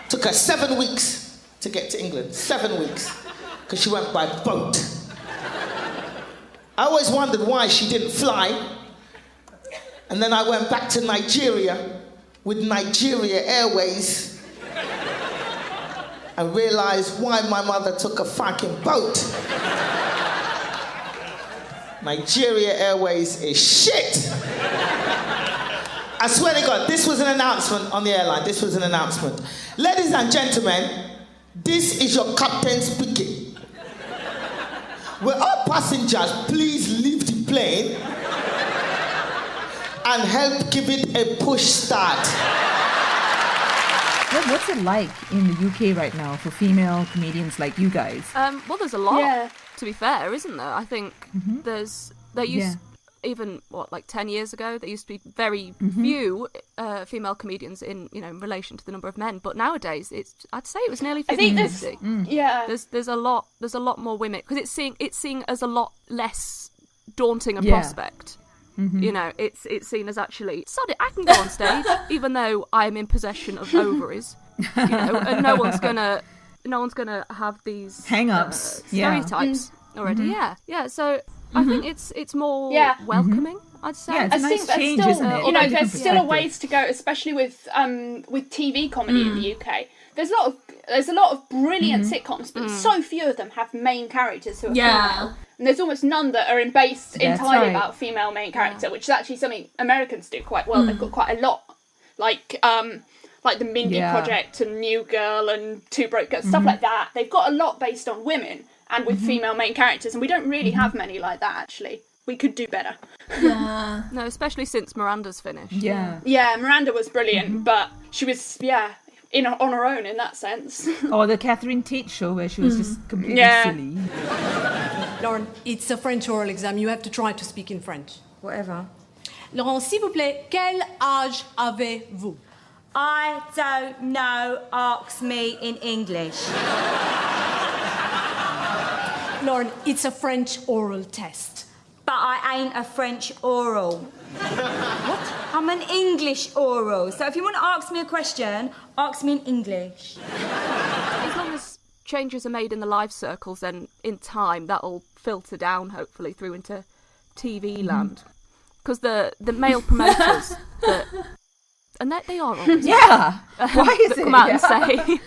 Speaker 12: Took her 7 weeks to get to England. 7 weeks. Because she went by boat. I always wondered why she didn't fly. And then I went back to Nigeria with Nigeria Airways and realized why my mother took a fucking boat. Nigeria Airways is shit. I swear to God, this was an announcement on the airline. This was an announcement. Ladies and gentlemen, this is your captain speaking. Will all passengers please leave the plane and help give it a push start?
Speaker 4: What's it like in the UK right now for female comedians like you guys?
Speaker 6: Well, there's a lot, to be fair, isn't there? I think even 10 years ago, there used to be very few female comedians in relation to the number of men. But nowadays, I'd say it was nearly 50-50. There's a lot more women because it's seen as a lot less daunting a prospect. It's seen as actually, sorry, I can go on stage even though I'm in possession of ovaries, and no one's gonna have these
Speaker 4: hang-ups,
Speaker 6: stereotypes already. So I think it's more welcoming I'd say.
Speaker 4: Yeah, it's a
Speaker 11: I
Speaker 4: nice
Speaker 11: think there's
Speaker 4: change,
Speaker 11: still,
Speaker 4: isn't it?
Speaker 11: you know,
Speaker 4: Different
Speaker 11: there's still a
Speaker 4: perspective.
Speaker 11: ways to go, especially with TV comedy in the UK. There's a lot of brilliant sitcoms, but so few of them have main characters who are female. And there's almost none that are based entirely about female main character, which is actually something Americans do quite well. They've got quite a lot, like the Mindy Project and New Girl and Two Broke Girls, stuff like that. They've got a lot based on women and with female main characters, and we don't really have many like that, actually. We could do better.
Speaker 3: Yeah.
Speaker 6: No, especially since Miranda's finished.
Speaker 4: Yeah.
Speaker 11: Yeah, Miranda was brilliant, but she was, on her own in that sense.
Speaker 4: Or the Catherine Tate show where she was just completely silly.
Speaker 13: Lauren, it's a French oral exam. You have to try to speak in French.
Speaker 14: Whatever.
Speaker 13: Laurent, s'il vous plaît, quel âge avez-vous?
Speaker 14: I don't know. Ask me in English.
Speaker 13: Lauren, it's a French oral test.
Speaker 14: But I ain't a French oral. What? I'm an English oral. So if you want to ask me a question, ask me in English.
Speaker 6: As long as changes are made in the live circles, then in time that'll filter down, hopefully, through into TV land. Because the male promoters and they are always
Speaker 4: Why is
Speaker 6: that
Speaker 4: it?
Speaker 6: come out and say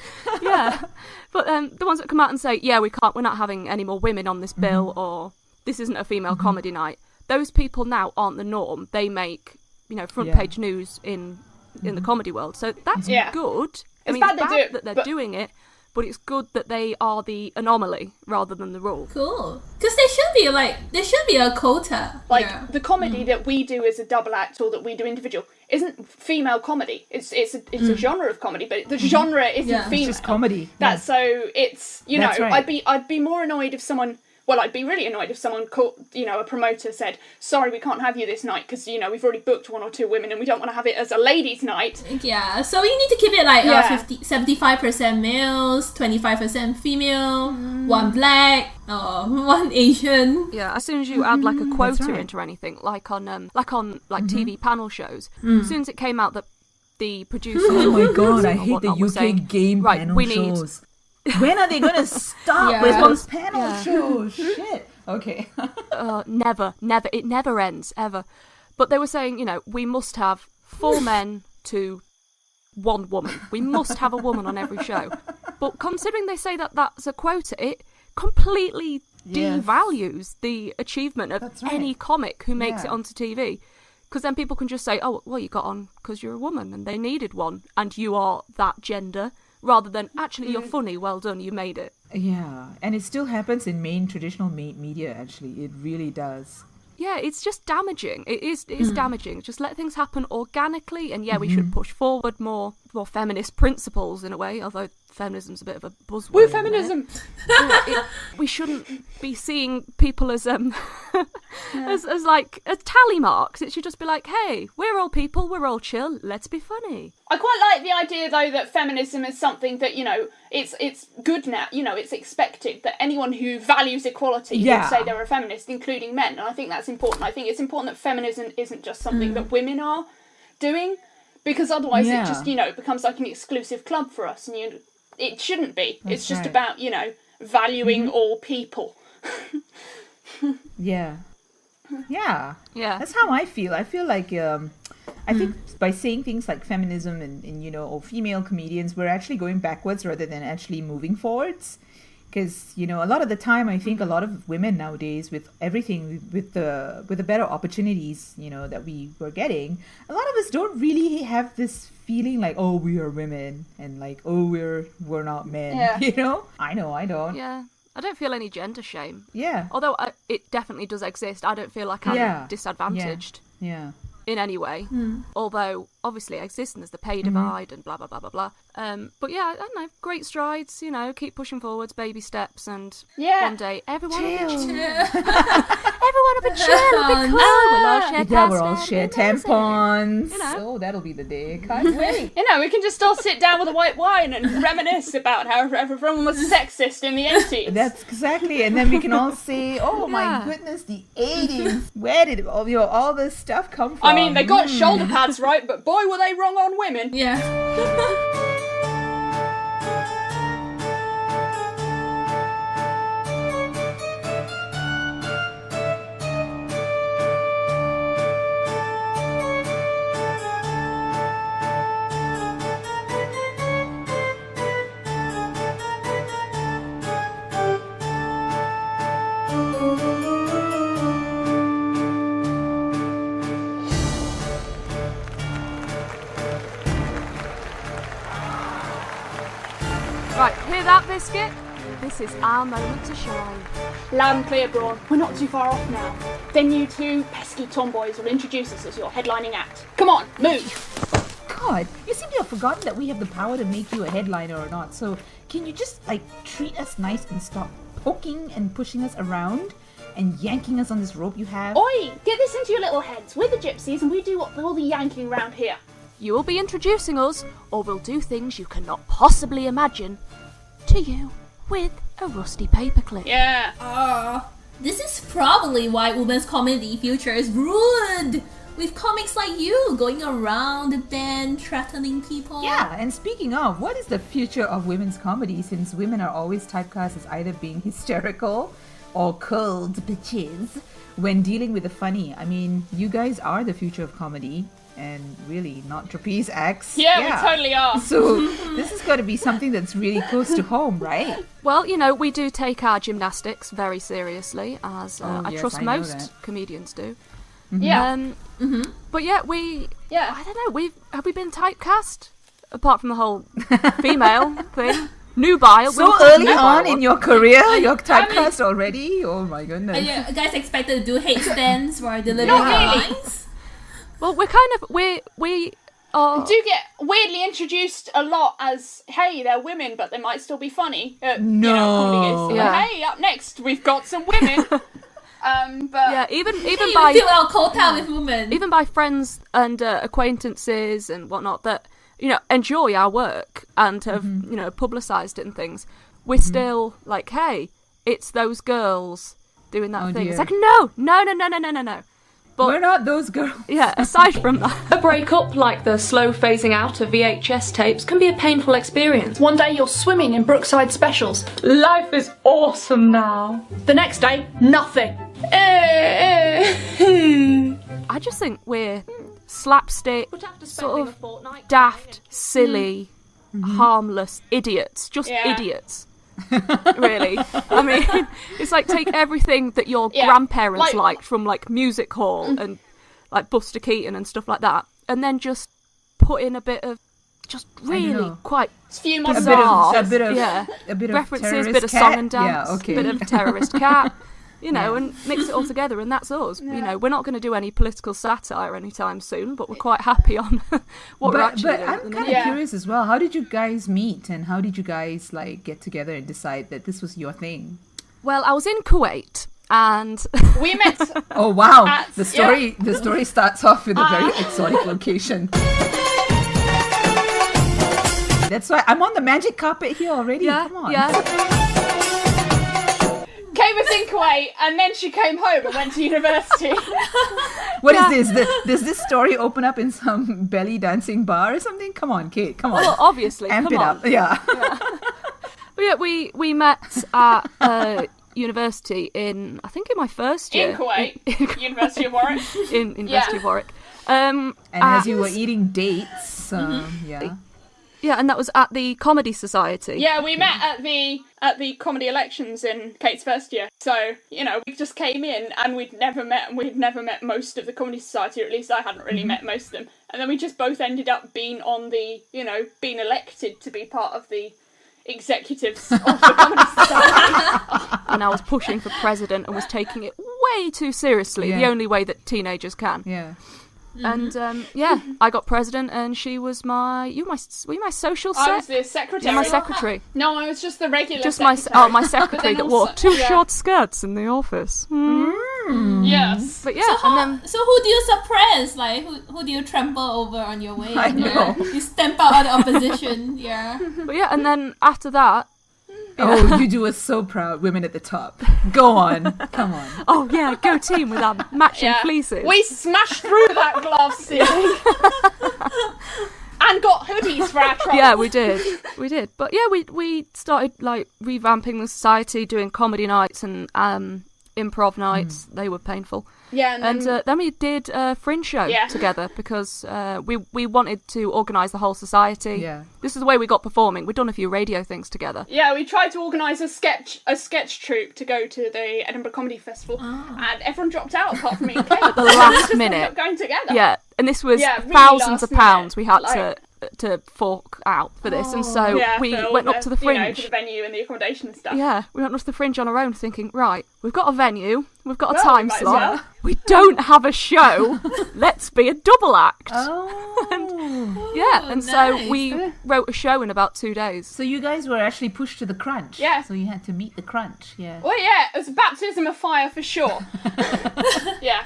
Speaker 6: but the ones that come out and say we're not having any more women on this bill, or this isn't a female comedy night, those people now aren't the norm. They make front page news in the comedy world, so that's good.
Speaker 11: It's
Speaker 6: It's
Speaker 11: bad they do it,
Speaker 6: that they're
Speaker 11: but-
Speaker 6: doing it, but it's good that they are the anomaly rather than the rule.
Speaker 3: Cool. Because there should be a quota.
Speaker 11: The comedy that we do as a double act or that we do individual isn't female comedy. It's a genre of comedy, but the genre isn't female.
Speaker 4: It's just comedy.
Speaker 11: That's so it's
Speaker 4: That's right.
Speaker 11: I'd be more annoyed if someone. Well, I'd be really annoyed if someone called, a promoter said, sorry, we can't have you this night because, we've already booked 1 or 2 women and we don't want to have it as a ladies' night.
Speaker 3: Yeah, so we need to keep it like 75% males, 25% female, 1 black, or 1 Asian.
Speaker 6: Yeah, as soon as you add like a quota into anything, like on TV panel shows, as soon as it came out that the producers,
Speaker 4: Oh my god, I
Speaker 6: or
Speaker 4: hate the
Speaker 6: whatnot were
Speaker 4: UK
Speaker 6: saying,
Speaker 4: game
Speaker 6: right,
Speaker 4: panel
Speaker 6: we need
Speaker 4: shows. When are they going to stop with those panel shows? Shit. Okay.
Speaker 6: Never. It never ends, ever. But they were saying, we must have 4 men to 1 woman. We must have a woman on every show. But considering they say that that's a quota, it completely devalues the achievement of any comic who makes it onto TV. Because then people can just say, oh, well, you got on because you're a woman and they needed one and you are that gender. Rather than, actually, you're funny, well done, you made it.
Speaker 4: Yeah, and it still happens in traditional media, actually. It really does.
Speaker 6: Yeah, it's just damaging. It is damaging. Just let things happen organically, and we should push forward more feminist principles in a way, although feminism's a bit of a buzzword.
Speaker 11: Woo feminism!
Speaker 6: We shouldn't be seeing people as as tally marks. It should just be like, hey, we're all people, we're all chill, let's be funny.
Speaker 11: I quite like the idea, though, that feminism is something that, it's good now. It's expected that anyone who values equality would say they're a feminist, including men. And I think that's important. I think it's important that feminism isn't just something that women are doing, because otherwise it just, becomes like an exclusive club for us. And it shouldn't be. It's just about, valuing all people.
Speaker 4: Yeah. That's how I feel. I feel like I think by saying things like feminism and or female comedians, we're actually going backwards rather than actually moving forwards. Because a lot of the time, I think a lot of women nowadays, with everything, with the better opportunities that we were getting, a lot of us don't really have this feeling like, oh, we are women, and like, oh, we're not men. I know I don't.
Speaker 6: Yeah. I don't feel any gender shame.
Speaker 4: Yeah.
Speaker 6: Although it definitely does exist. I don't feel like I'm disadvantaged in any way. Although, obviously, it exists and there's the pay divide and blah, blah, blah, blah, blah. But yeah, I don't know, great strides, keep pushing forwards, baby steps, and one day everyone will be chill. Everyone will be chill, it'll be cool. We'll all share
Speaker 4: we'll all share tampons. Oh, that'll be the day. Can't wait.
Speaker 11: We can just all sit down with a white wine and reminisce about how everyone was sexist in the 80s.
Speaker 4: That's exactly, and then we can all say, oh my goodness, the 80s. Where did all this stuff come from?
Speaker 11: I mean, they got shoulder pads right, but boy, were they wrong on women.
Speaker 3: Yeah.
Speaker 6: Right, hear that, Biscuit? This is our moment to shine.
Speaker 11: Loud and clear, Braun. We're not too far off now. Then you two pesky tomboys will introduce us as your headlining act. Come on, move.
Speaker 4: God, you seem to have forgotten that we have the power to make you a headliner or not. So can you just treat us nice and stop poking and pushing us around and yanking us on this rope you have?
Speaker 11: Oi, get this into your little heads. We're the gypsies and we do all the yanking around here.
Speaker 6: You will be introducing us, or we'll do things you cannot possibly imagine to you with a rusty paperclip.
Speaker 11: Yeah.
Speaker 3: This is probably why women's comedy future is ruined. With comics like you going around the bend threatening people.
Speaker 4: Yeah, and speaking of, what is the future of women's comedy, since women are always typecast as either being hysterical or cold bitches when dealing with the funny? I mean, you guys are the future of comedy, and really not trapeze acts.
Speaker 11: Yeah, we totally are.
Speaker 4: So this has got to be something that's really close to home, right?
Speaker 6: Well, you know, we do take our gymnastics very seriously, as I trust most comedians do.
Speaker 11: Yeah.
Speaker 6: But yeah, I don't know, have we been typecast? Apart from the whole female thing. Nubile.
Speaker 4: So early on in your career, you're typecast already? Oh my goodness.
Speaker 3: And you guys expected to do headstands for delivering lines?
Speaker 6: Well, we
Speaker 11: do get weirdly introduced a lot as, hey, they're women, but they might still be funny.
Speaker 4: No.
Speaker 11: Hey, up next, we've got some women. But
Speaker 6: yeah, even
Speaker 3: hey,
Speaker 6: by
Speaker 3: fill our quota with women.
Speaker 6: Even by friends and acquaintances and whatnot that enjoy our work and have publicised it and things, we're still like, hey, it's those girls doing that thing.
Speaker 4: Dear.
Speaker 6: It's like no. But
Speaker 4: we're not those girls.
Speaker 6: Yeah, aside from that,
Speaker 15: a breakup, like the slow phasing out of VHS tapes, can be a painful experience.
Speaker 11: One day you're swimming in Brookside specials.
Speaker 15: Life is awesome now.
Speaker 11: The next day, nothing.
Speaker 6: I just think we're slapstick, sort of daft, silly, harmless idiots. Just idiots. Really. I mean, it's like take everything that your grandparents liked from like music hall and like Buster Keaton and stuff like that, and then just put in a bit of just really quite bizarre,
Speaker 4: a bit of
Speaker 6: references, bit of
Speaker 4: cat.
Speaker 6: song and dance,
Speaker 4: yeah, okay.
Speaker 6: bit of terrorist cat. And mix it all together, and that's us.
Speaker 11: Yeah.
Speaker 6: We're not going to do any political satire anytime soon, but we're quite happy on what we're actually doing.
Speaker 4: But I'm kind of curious as well. How did you guys meet, and how did you guys get together and decide that this was your thing?
Speaker 6: Well, I was in Kuwait, and
Speaker 11: we met.
Speaker 4: Oh wow! The story starts off with a very exotic location. That's why I'm on the magic carpet here already.
Speaker 6: Yeah,
Speaker 4: come on.
Speaker 6: Yeah.
Speaker 11: Kate was in Kuwait, and then she came home and went to university.
Speaker 4: What is this? Does this story open up in some belly dancing bar or something? Come on, Kate, come on.
Speaker 6: Well, obviously,
Speaker 4: amp
Speaker 6: come
Speaker 4: it
Speaker 6: on.
Speaker 4: up. Yeah.
Speaker 6: But yeah, we met at university in my first year.
Speaker 11: In Kuwait, University of Warwick.
Speaker 6: in University of Warwick.
Speaker 4: And as you were eating dates,
Speaker 6: Yeah, and that was at the Comedy Society.
Speaker 11: Yeah, we met at the comedy elections in Kate's first year. So, we just came in and we'd never met most of the Comedy Society, or at least I hadn't really met most of them. And then we just both ended up being on the, being elected to be part of the executives of the Comedy Society.
Speaker 6: And I was pushing for president and was taking it way too seriously, the only way that teenagers can.
Speaker 4: Yeah.
Speaker 6: And I got president, and she was were you my social
Speaker 11: I was the secretary.
Speaker 6: Yeah, my secretary.
Speaker 11: No, I was just the regular.
Speaker 6: Just
Speaker 11: secretary.
Speaker 6: my secretary that wore two short skirts in the office.
Speaker 11: Yes,
Speaker 6: but
Speaker 3: so who do you suppress? Like who do you trample over on your way?
Speaker 4: I know.
Speaker 3: You stamp out the opposition. Yeah.
Speaker 6: But yeah, and then after that.
Speaker 4: Oh, you do us so proud, women at the top. Go on, come on.
Speaker 6: Oh yeah, go team with our matching fleeces.
Speaker 11: We smashed through that glass ceiling and got hoodies for our trolls.
Speaker 6: Yeah, we did. But yeah, we started revamping the society, doing comedy nights and improv nights. They were painful.
Speaker 11: Yeah, and
Speaker 6: then we did a Fringe show together because we wanted to organise the whole society.
Speaker 4: Yeah.
Speaker 6: This is the way we got performing. We'd done a few radio things together.
Speaker 11: Yeah, we tried to organise a sketch troupe to go to the Edinburgh Comedy Festival, and everyone dropped out apart from me and Kate.
Speaker 6: At the last minute.
Speaker 11: We kept going together.
Speaker 6: Yeah, and this was
Speaker 11: really
Speaker 6: thousands of
Speaker 11: last
Speaker 6: pounds
Speaker 11: minute.
Speaker 6: we had to to fork out for this, and so we went up to the Fringe.
Speaker 11: For the venue and the accommodation and stuff.
Speaker 6: Yeah, we went up to the Fringe on our own, thinking, right, we've got a venue, we've got a time slot, we don't have a show, let's be a double act. And so we wrote a show in about 2 days.
Speaker 4: So you guys were actually pushed to the crunch.
Speaker 11: Yeah.
Speaker 4: So you had to meet the crunch. Yeah.
Speaker 11: Well, yeah, it was a baptism of fire for sure. Yeah.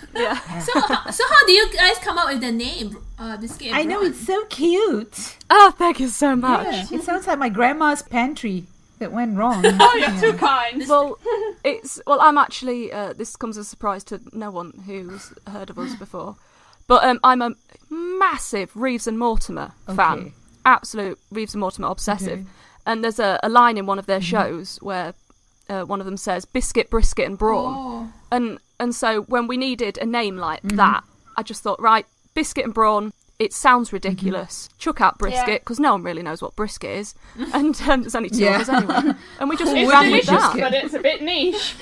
Speaker 3: So how do you guys come up with the name, Biscuit and
Speaker 4: I know,
Speaker 3: Brawn?
Speaker 4: it's so cute.
Speaker 6: Oh, thank you so much.
Speaker 4: Yeah. It sounds like my grandma's pantry that went wrong.
Speaker 11: Oh, you're too kind.
Speaker 6: Well, I'm actually, this comes as a surprise to no one who's heard of us before, but I'm a massive Reeves and Mortimer fan. Absolute Reeves and Mortimer obsessive. Okay. And there's a line in one of their shows where one of them says biscuit, brisket and brawn. And so when we needed a name like that, I just thought, right, biscuit and brawn, it sounds ridiculous. Chuck out brisket, because no one really knows what brisket is. And there's only two of us anyway. And we just ran with that.
Speaker 11: But it's a bit niche.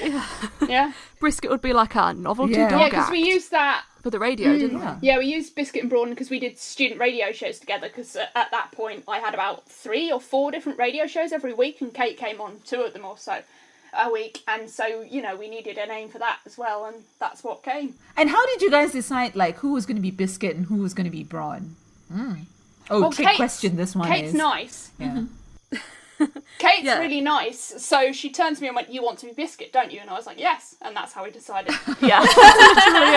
Speaker 11: Yeah.
Speaker 6: Brisket would be like a novelty dog
Speaker 11: Yeah, because
Speaker 6: act.
Speaker 11: we used that
Speaker 6: for the radio, didn't we?
Speaker 11: Yeah, we used Biscuit and Brawn because we did student radio shows together, because at that point I had about 3 or 4 different radio shows every week, and Kate came on 2 of them or so a week, and so, you know, we needed a name for that as well, and that's what came.
Speaker 4: And how did you guys decide, like, who was going to be Biscuit and who was going to be Brawn? Oh, well, trick question this one
Speaker 11: Kate's
Speaker 4: is.
Speaker 11: nice.
Speaker 4: Yeah.
Speaker 11: Kate's really nice, so she turned to me and went, "You want to be Biscuit, don't you?" And I was like, "Yes," and that's how we decided.
Speaker 6: Yeah, that's literally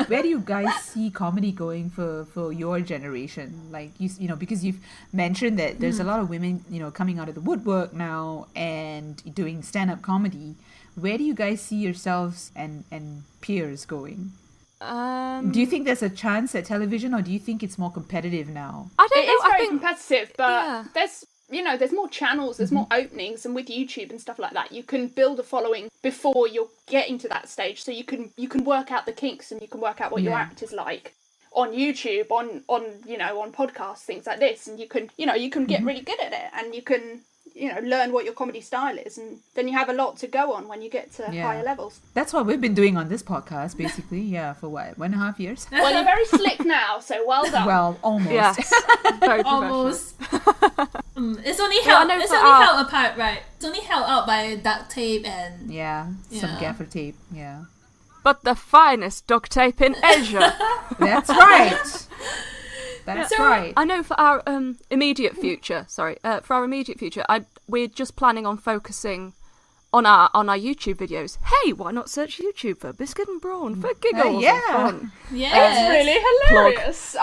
Speaker 6: it.
Speaker 4: Where do you guys see comedy going for your generation? Like, you know, because you've mentioned that there's a lot of women, you know, coming out of the woodwork now and doing stand-up comedy. Where do you guys see yourselves and peers going? Do you think there's a chance at television, or do you think it's more competitive now?
Speaker 11: I don't know. It's very competitive, but there's more channels, there's more openings, and with YouTube and stuff like that, you can build a following before you're getting to that stage. So you can work out the kinks, and you can work out what your act is like on YouTube, on podcasts, things like this, and you can get really good at it, and you can learn what your comedy style is, and then you have a lot to go on when you get to higher levels.
Speaker 4: That's what we've been doing on this podcast, basically. For what, 1.5 years?
Speaker 11: Well, you're very slick now, so well done.
Speaker 4: Well, almost.
Speaker 6: Yes. Very
Speaker 3: almost. It's only held apart, right? It's only held out by duct tape and
Speaker 4: some gaffer tape. Yeah.
Speaker 6: But the finest duct tape in Asia.
Speaker 4: That's right. That's right.
Speaker 6: I know for our immediate future, we're just planning on focusing on our YouTube videos. Hey, why not search YouTube for Biscuit and Brawn for giggles and fun?
Speaker 11: Yeah, it's really hilarious.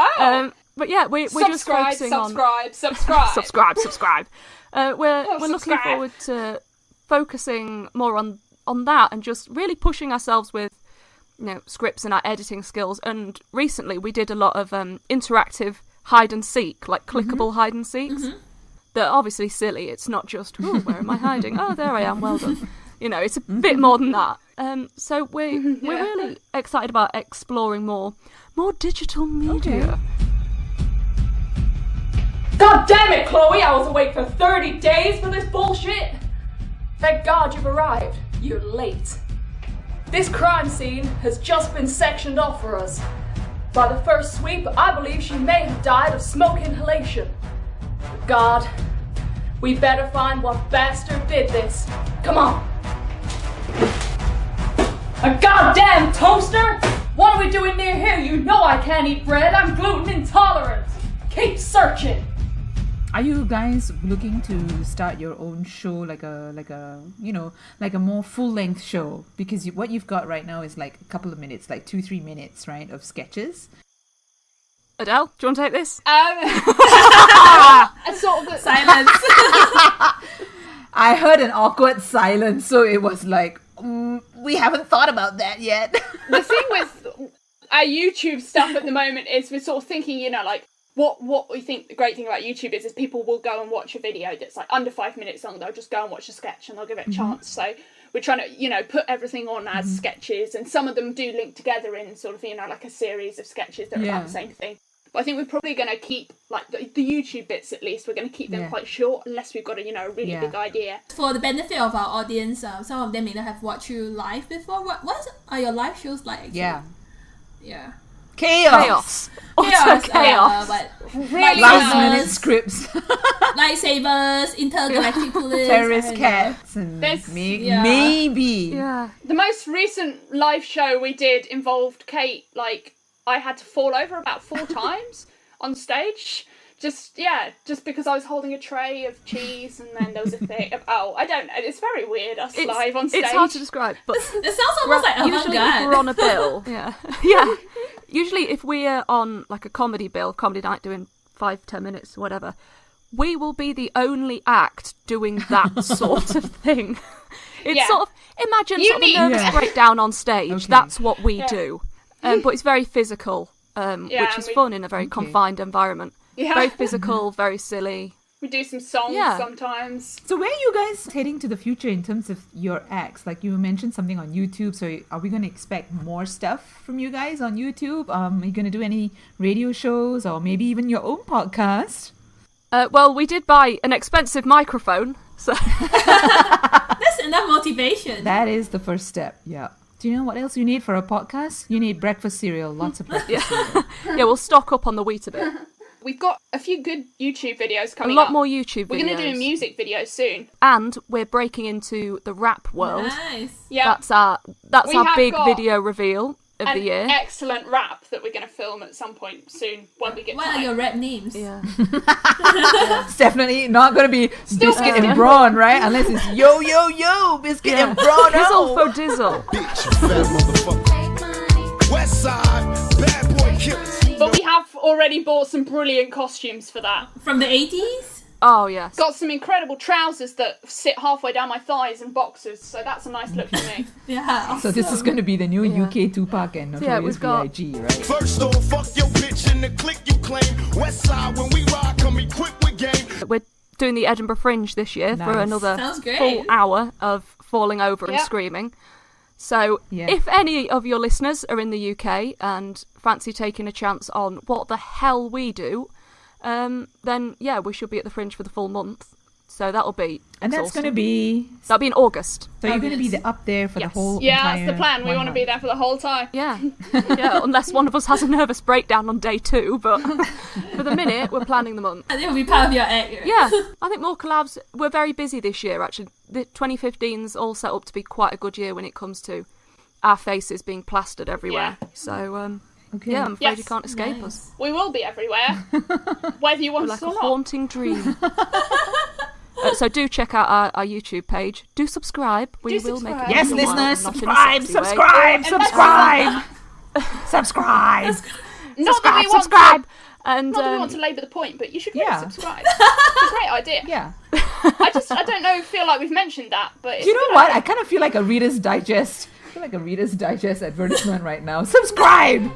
Speaker 6: But yeah, we're just focusing on subscribe. We're looking forward to focusing more on that, and just really pushing ourselves with scripts and our editing skills. And recently we did a lot of interactive hide and seek, like clickable hide and seeks. They're obviously silly. It's not just, where am I hiding? Oh, there I am, well done. It's a bit more than that. So we're really excited about exploring more digital media.
Speaker 15: God damn it, Chloe! I was awake for 30 days for this bullshit! Thank God you've arrived. You're late. This crime scene has just been sectioned off for us. By the first sweep, I believe she may have died of smoke inhalation. God, we better find what bastard did this. Come on. A goddamn toaster? What are we doing near here? You know I can't eat bread. I'm gluten intolerant. Keep searching.
Speaker 4: Are you guys looking to start your own show, like a more full-length show? Because what you've got right now is like a couple of minutes, like 2-3 minutes, right, of sketches.
Speaker 6: Adele, do you want to take this?
Speaker 11: A sort of
Speaker 3: silence.
Speaker 4: I heard an awkward silence, so it was like, we haven't thought about that yet.
Speaker 11: The thing with our YouTube stuff at the moment is we're sort of thinking, like, what we think the great thing about YouTube is people will go and watch a video that's like under 5 minutes long. They'll just go and watch a sketch and they'll give it a chance. So we're trying to, put everything on as sketches, and some of them do link together in sort of, like a series of sketches that are about the same thing. But I think we're probably going to keep, like, the YouTube bits at least, we're going to keep them quite short, unless we've got a, a really big idea.
Speaker 3: For the benefit of our audience, some of them may not have watched you live before. What are your live shows like, actually?
Speaker 4: Yeah. Chaos.
Speaker 6: Utter chaos.
Speaker 3: But
Speaker 4: Last minute scripts.
Speaker 3: lightsabers, intergalactic police,
Speaker 4: Terrorist cats and maybe.
Speaker 11: The most recent live show we did involved Kate. Like, I had to fall over about 4 times on stage. Just because I was holding a tray of cheese and then there was a thing. I don't know. It's very weird, live on stage.
Speaker 6: It's hard to describe, but
Speaker 3: it sounds almost like
Speaker 6: usually if we're on a bill. Yeah. Usually if we're on like a comedy bill, comedy night doing 5-10 minutes, whatever, we will be the only act doing that sort of thing. It's sort of, imagine sort of a nervous breakdown on stage. Okay. That's what we do. But it's very physical, which is fun in a very confined environment. Yeah. Very physical, very silly.
Speaker 11: We do some songs sometimes.
Speaker 4: So where are you guys heading to the future in terms of your acts? Like you mentioned something on YouTube. So are we going to expect more stuff from you guys on YouTube? Are you going to do any radio shows or maybe even your own podcast?
Speaker 6: Well, we did buy an expensive microphone. So
Speaker 3: that's enough motivation.
Speaker 4: That is the first step. Yeah. Do you know what else you need for a podcast? You need breakfast cereal. Lots of breakfast cereal.
Speaker 6: Yeah, we'll stock up on the wheat a bit.
Speaker 11: We've got a few good YouTube videos coming
Speaker 6: up.
Speaker 11: A lot
Speaker 6: more YouTube videos.
Speaker 11: We're going to do a music video soon.
Speaker 6: And we're breaking into the rap world.
Speaker 3: Nice.
Speaker 11: Yeah.
Speaker 6: That's our big video reveal of the year.
Speaker 11: Excellent rap that we're going to film at some point soon when we get
Speaker 3: What are your rap names?
Speaker 4: Yeah. It's definitely not going to be Biscuit and Brawn, right? Unless it's Yo, Yo, Yo, Biscuit and Brawn.
Speaker 6: Dizzle for Dizzle.
Speaker 16: Bitch, you fat motherfucker. West side, bad boy killers.
Speaker 11: But we have already bought some brilliant costumes for that.
Speaker 3: From the 80s?
Speaker 6: Oh, yes.
Speaker 11: Got some incredible trousers that sit halfway down my thighs and boxers, so that's a nice look for me.
Speaker 3: Yeah. Awesome.
Speaker 4: So this is going to be the new UK Tupac and Notorious B.I.G., right?
Speaker 16: First off, fuck your bitch in the clique you claim. West side, when we ride, come equipped with game.
Speaker 6: We're doing the Edinburgh Fringe this year for another full hour of falling over and screaming. So if any of your listeners are in the UK and fancy taking a chance on what the hell we do, then we should be at the Fringe for the full month. So that'll be
Speaker 4: And that's going to be...
Speaker 6: That'll be in August.
Speaker 4: So you're going to be up there for the whole
Speaker 11: that's the plan. We want to be there for the whole time.
Speaker 6: Yeah. Unless one of us has a nervous breakdown on day 2, but for the minute, we're planning the month.
Speaker 3: And it'll be part of your act.
Speaker 6: Yeah. I think more collabs. We're very busy this year, actually. The 2015's all set up to be quite a good year when it comes to our faces being plastered everywhere. Yeah. So, I'm afraid you can't escape us.
Speaker 11: We will be everywhere, whether you want
Speaker 6: we're
Speaker 11: us
Speaker 6: like
Speaker 11: or
Speaker 6: a haunting dream. So do check out our YouTube page. Do subscribe. We will make it.
Speaker 4: Yes, listeners, subscribe.
Speaker 11: Not that we want to labour the point, but you should really subscribe. It's a great idea.
Speaker 4: Yeah.
Speaker 11: I don't feel like we've mentioned that, but it's
Speaker 4: you know what? I kind of feel like a Reader's Digest. I feel like a Reader's Digest advertisement right now. Subscribe!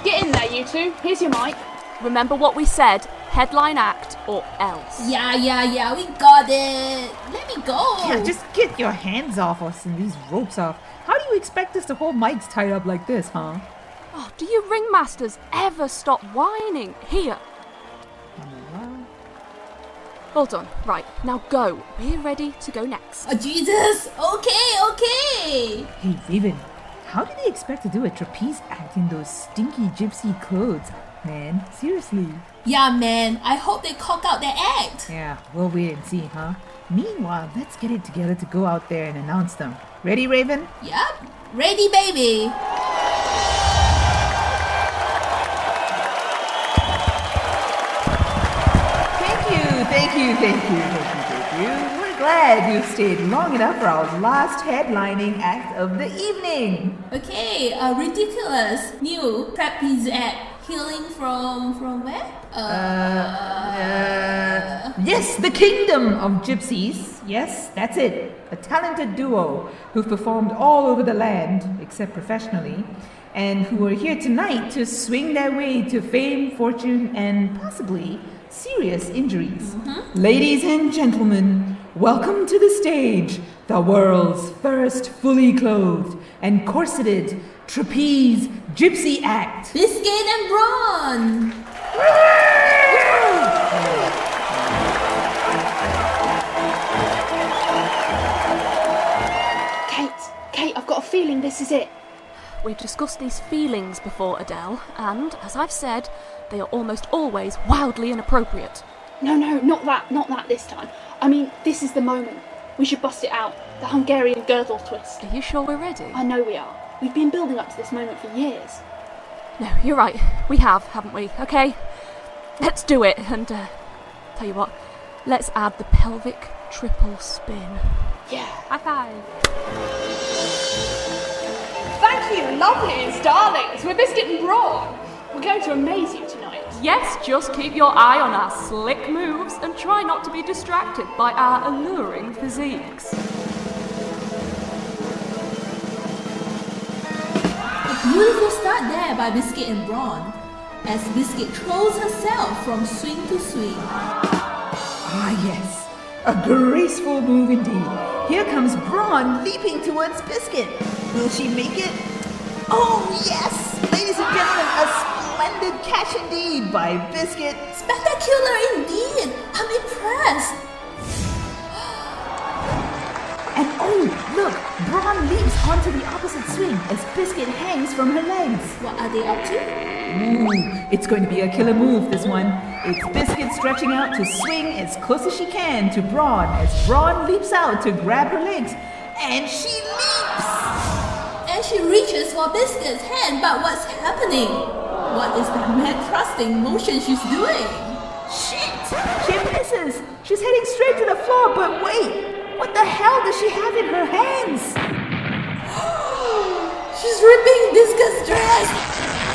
Speaker 11: Get in there, you two. Here's your mic.
Speaker 6: Remember what we said. Headline act or else.
Speaker 3: Yeah, we got it. Let me go.
Speaker 4: Yeah, just get your hands off us and these ropes off. How do you expect us to hold mics tied up like this, huh?
Speaker 6: Oh, do you ringmasters ever stop whining? Here. Well done. Right, now go. We're ready to go next.
Speaker 3: Oh, Jesus. Okay.
Speaker 4: Hey, Raven. How do they expect to do a trapeze act in those stinky gypsy clothes, man? Seriously.
Speaker 3: Yeah, man. I hope they cock out their act.
Speaker 4: Yeah, we'll wait and see, huh? Meanwhile, let's get it together to go out there and announce them. Ready, Raven?
Speaker 3: Yep. Ready, baby.
Speaker 4: Thank you. We're glad you've stayed long enough for our last headlining act of the evening.
Speaker 3: Okay, a ridiculous new trapeze act hailing from where?
Speaker 4: Yes, the Kingdom of Gypsies. Yes, that's it. A talented duo who've performed all over the land, except professionally, and who are here tonight to swing their way to fame, fortune, and possibly serious injuries. Ladies and gentlemen, welcome to the stage, the world's first fully clothed and corseted trapeze gypsy act.
Speaker 3: Biscuit and Brawn!
Speaker 5: Kate, I've got a feeling this is it.
Speaker 6: We've discussed these feelings before, Adele, and, as I've said, they are almost always wildly inappropriate.
Speaker 5: No, not that this time. I mean, this is the moment. We should bust it out. The Hungarian girdle twist.
Speaker 6: Are you sure we're ready?
Speaker 5: I know we are. We've been building up to this moment for years.
Speaker 6: No, you're right. We have, haven't we? Okay, let's do it. And, tell you what, let's add the pelvic triple spin.
Speaker 5: Yeah.
Speaker 6: High five.
Speaker 5: Thank you, lovelies, darlings. We're Biscuit and Brawn. We're going to amaze you tonight.
Speaker 6: Yes, just keep your eye on our slick moves and try not to be distracted by our alluring physiques.
Speaker 3: A beautiful start there by Biscuit and Brawn, as Biscuit throws herself from swing to swing.
Speaker 4: Ah, yes. A graceful move indeed. Here comes Brawn leaping towards Biscuit. Will she make it? Oh, yes! Ladies and gentlemen, a splendid catch indeed by Biscuit.
Speaker 3: Spectacular indeed! I'm impressed!
Speaker 4: And oh, look! Brawn leaps onto the opposite swing as Biscuit hangs from her legs.
Speaker 3: What are they up to?
Speaker 4: Ooh, it's going to be a killer move, this one. It's Biscuit stretching out to swing as close as she can to Brawn as Brawn leaps out to grab her legs. And she leaps!
Speaker 3: And she reaches for Biscuit's hand, but what's happening? What is that mad thrusting motion she's doing?
Speaker 4: Shit! She misses! She's heading straight to the floor, but wait! What the hell does she have in her hands?
Speaker 3: She's ripping Biscuit's dress!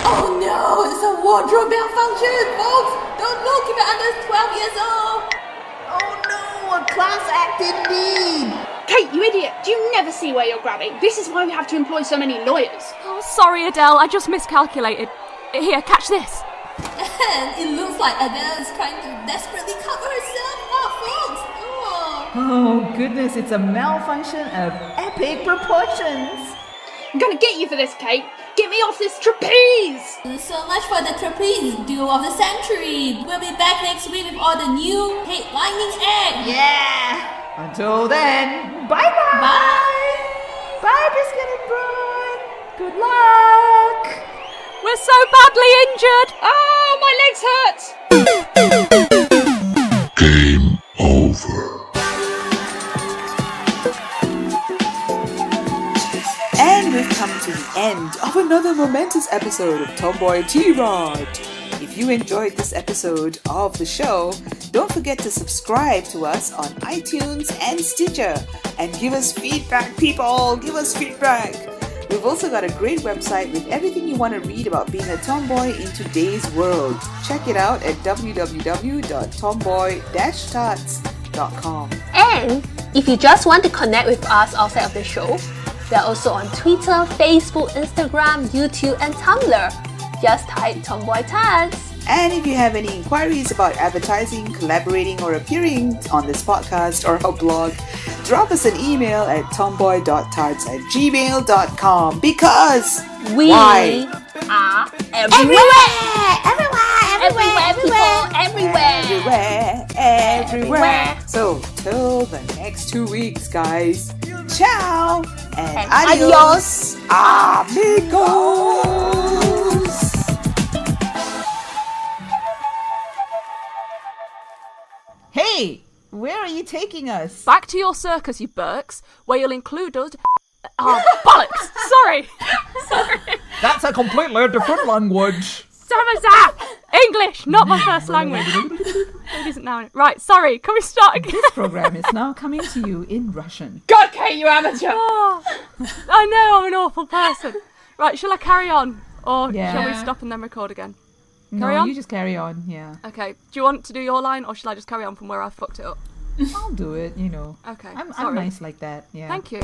Speaker 3: Oh no, it's a wardrobe malfunction, folks! Don't look if you're under 12 years old!
Speaker 4: Oh no, a class act indeed!
Speaker 5: Kate, you idiot! Do you never see where you're grabbing? This is why we have to employ so many lawyers.
Speaker 6: Oh, sorry, Adele, I just miscalculated. Here, catch this.
Speaker 3: And it looks like Adele is trying to desperately cover herself up, folks!
Speaker 4: Oh goodness, it's a malfunction of epic proportions!
Speaker 5: I'm gonna get you for this, Kate! Get me off this trapeze!
Speaker 3: So much for the trapeze duo of the century! We'll be back next week with all the new headlining acts!
Speaker 4: Yeah! Until then, bye-bye!
Speaker 3: Bye!
Speaker 4: Bye, Biscuit and Brawn! Good luck!
Speaker 6: We're so badly injured!
Speaker 5: Oh, my legs hurt!
Speaker 16: Game over.
Speaker 1: And we've come to the end of another momentous episode of Tomboy T-Rod. If you enjoyed this episode of the show, don't forget to subscribe to us on iTunes and Stitcher. And give us feedback, people! Give us feedback! We've also got a great website with everything you want to read about being a tomboy in today's world. Check it out at www.tomboy-tarts.com.
Speaker 2: And if you just want to connect with us outside of the show, we're also on Twitter, Facebook, Instagram, YouTube, and Tumblr. Just type Tomboy Tarts.
Speaker 1: And if you have any inquiries about advertising, collaborating, or appearing on this podcast or our blog, drop us an email at tomboy.tarts@gmail.com because
Speaker 2: we
Speaker 1: why?
Speaker 2: are everywhere.
Speaker 1: So, till the next 2 weeks, guys. Ciao and
Speaker 2: adios,
Speaker 1: amigos.
Speaker 4: Hey, where are you taking us?
Speaker 6: Back to your circus, you Burks, where you'll include us. Oh, bollocks! Sorry.
Speaker 4: That's a completely different language.
Speaker 6: Samazah! English, not my first language. It isn't now. Right, sorry, can we start again?
Speaker 4: This program is now coming to you in Russian.
Speaker 5: God, Kate, you amateur!
Speaker 6: Oh, I know, I'm an awful person. Right, shall I carry on? Or shall we stop and then record again? Carry on?
Speaker 4: You just carry on, yeah.
Speaker 6: Okay, do you want to do your line, or shall I just carry on from where I fucked it up?
Speaker 4: I'll do it, you know.
Speaker 6: Okay,
Speaker 4: I'm
Speaker 6: sorry.
Speaker 4: nice like that, yeah.
Speaker 6: Thank you.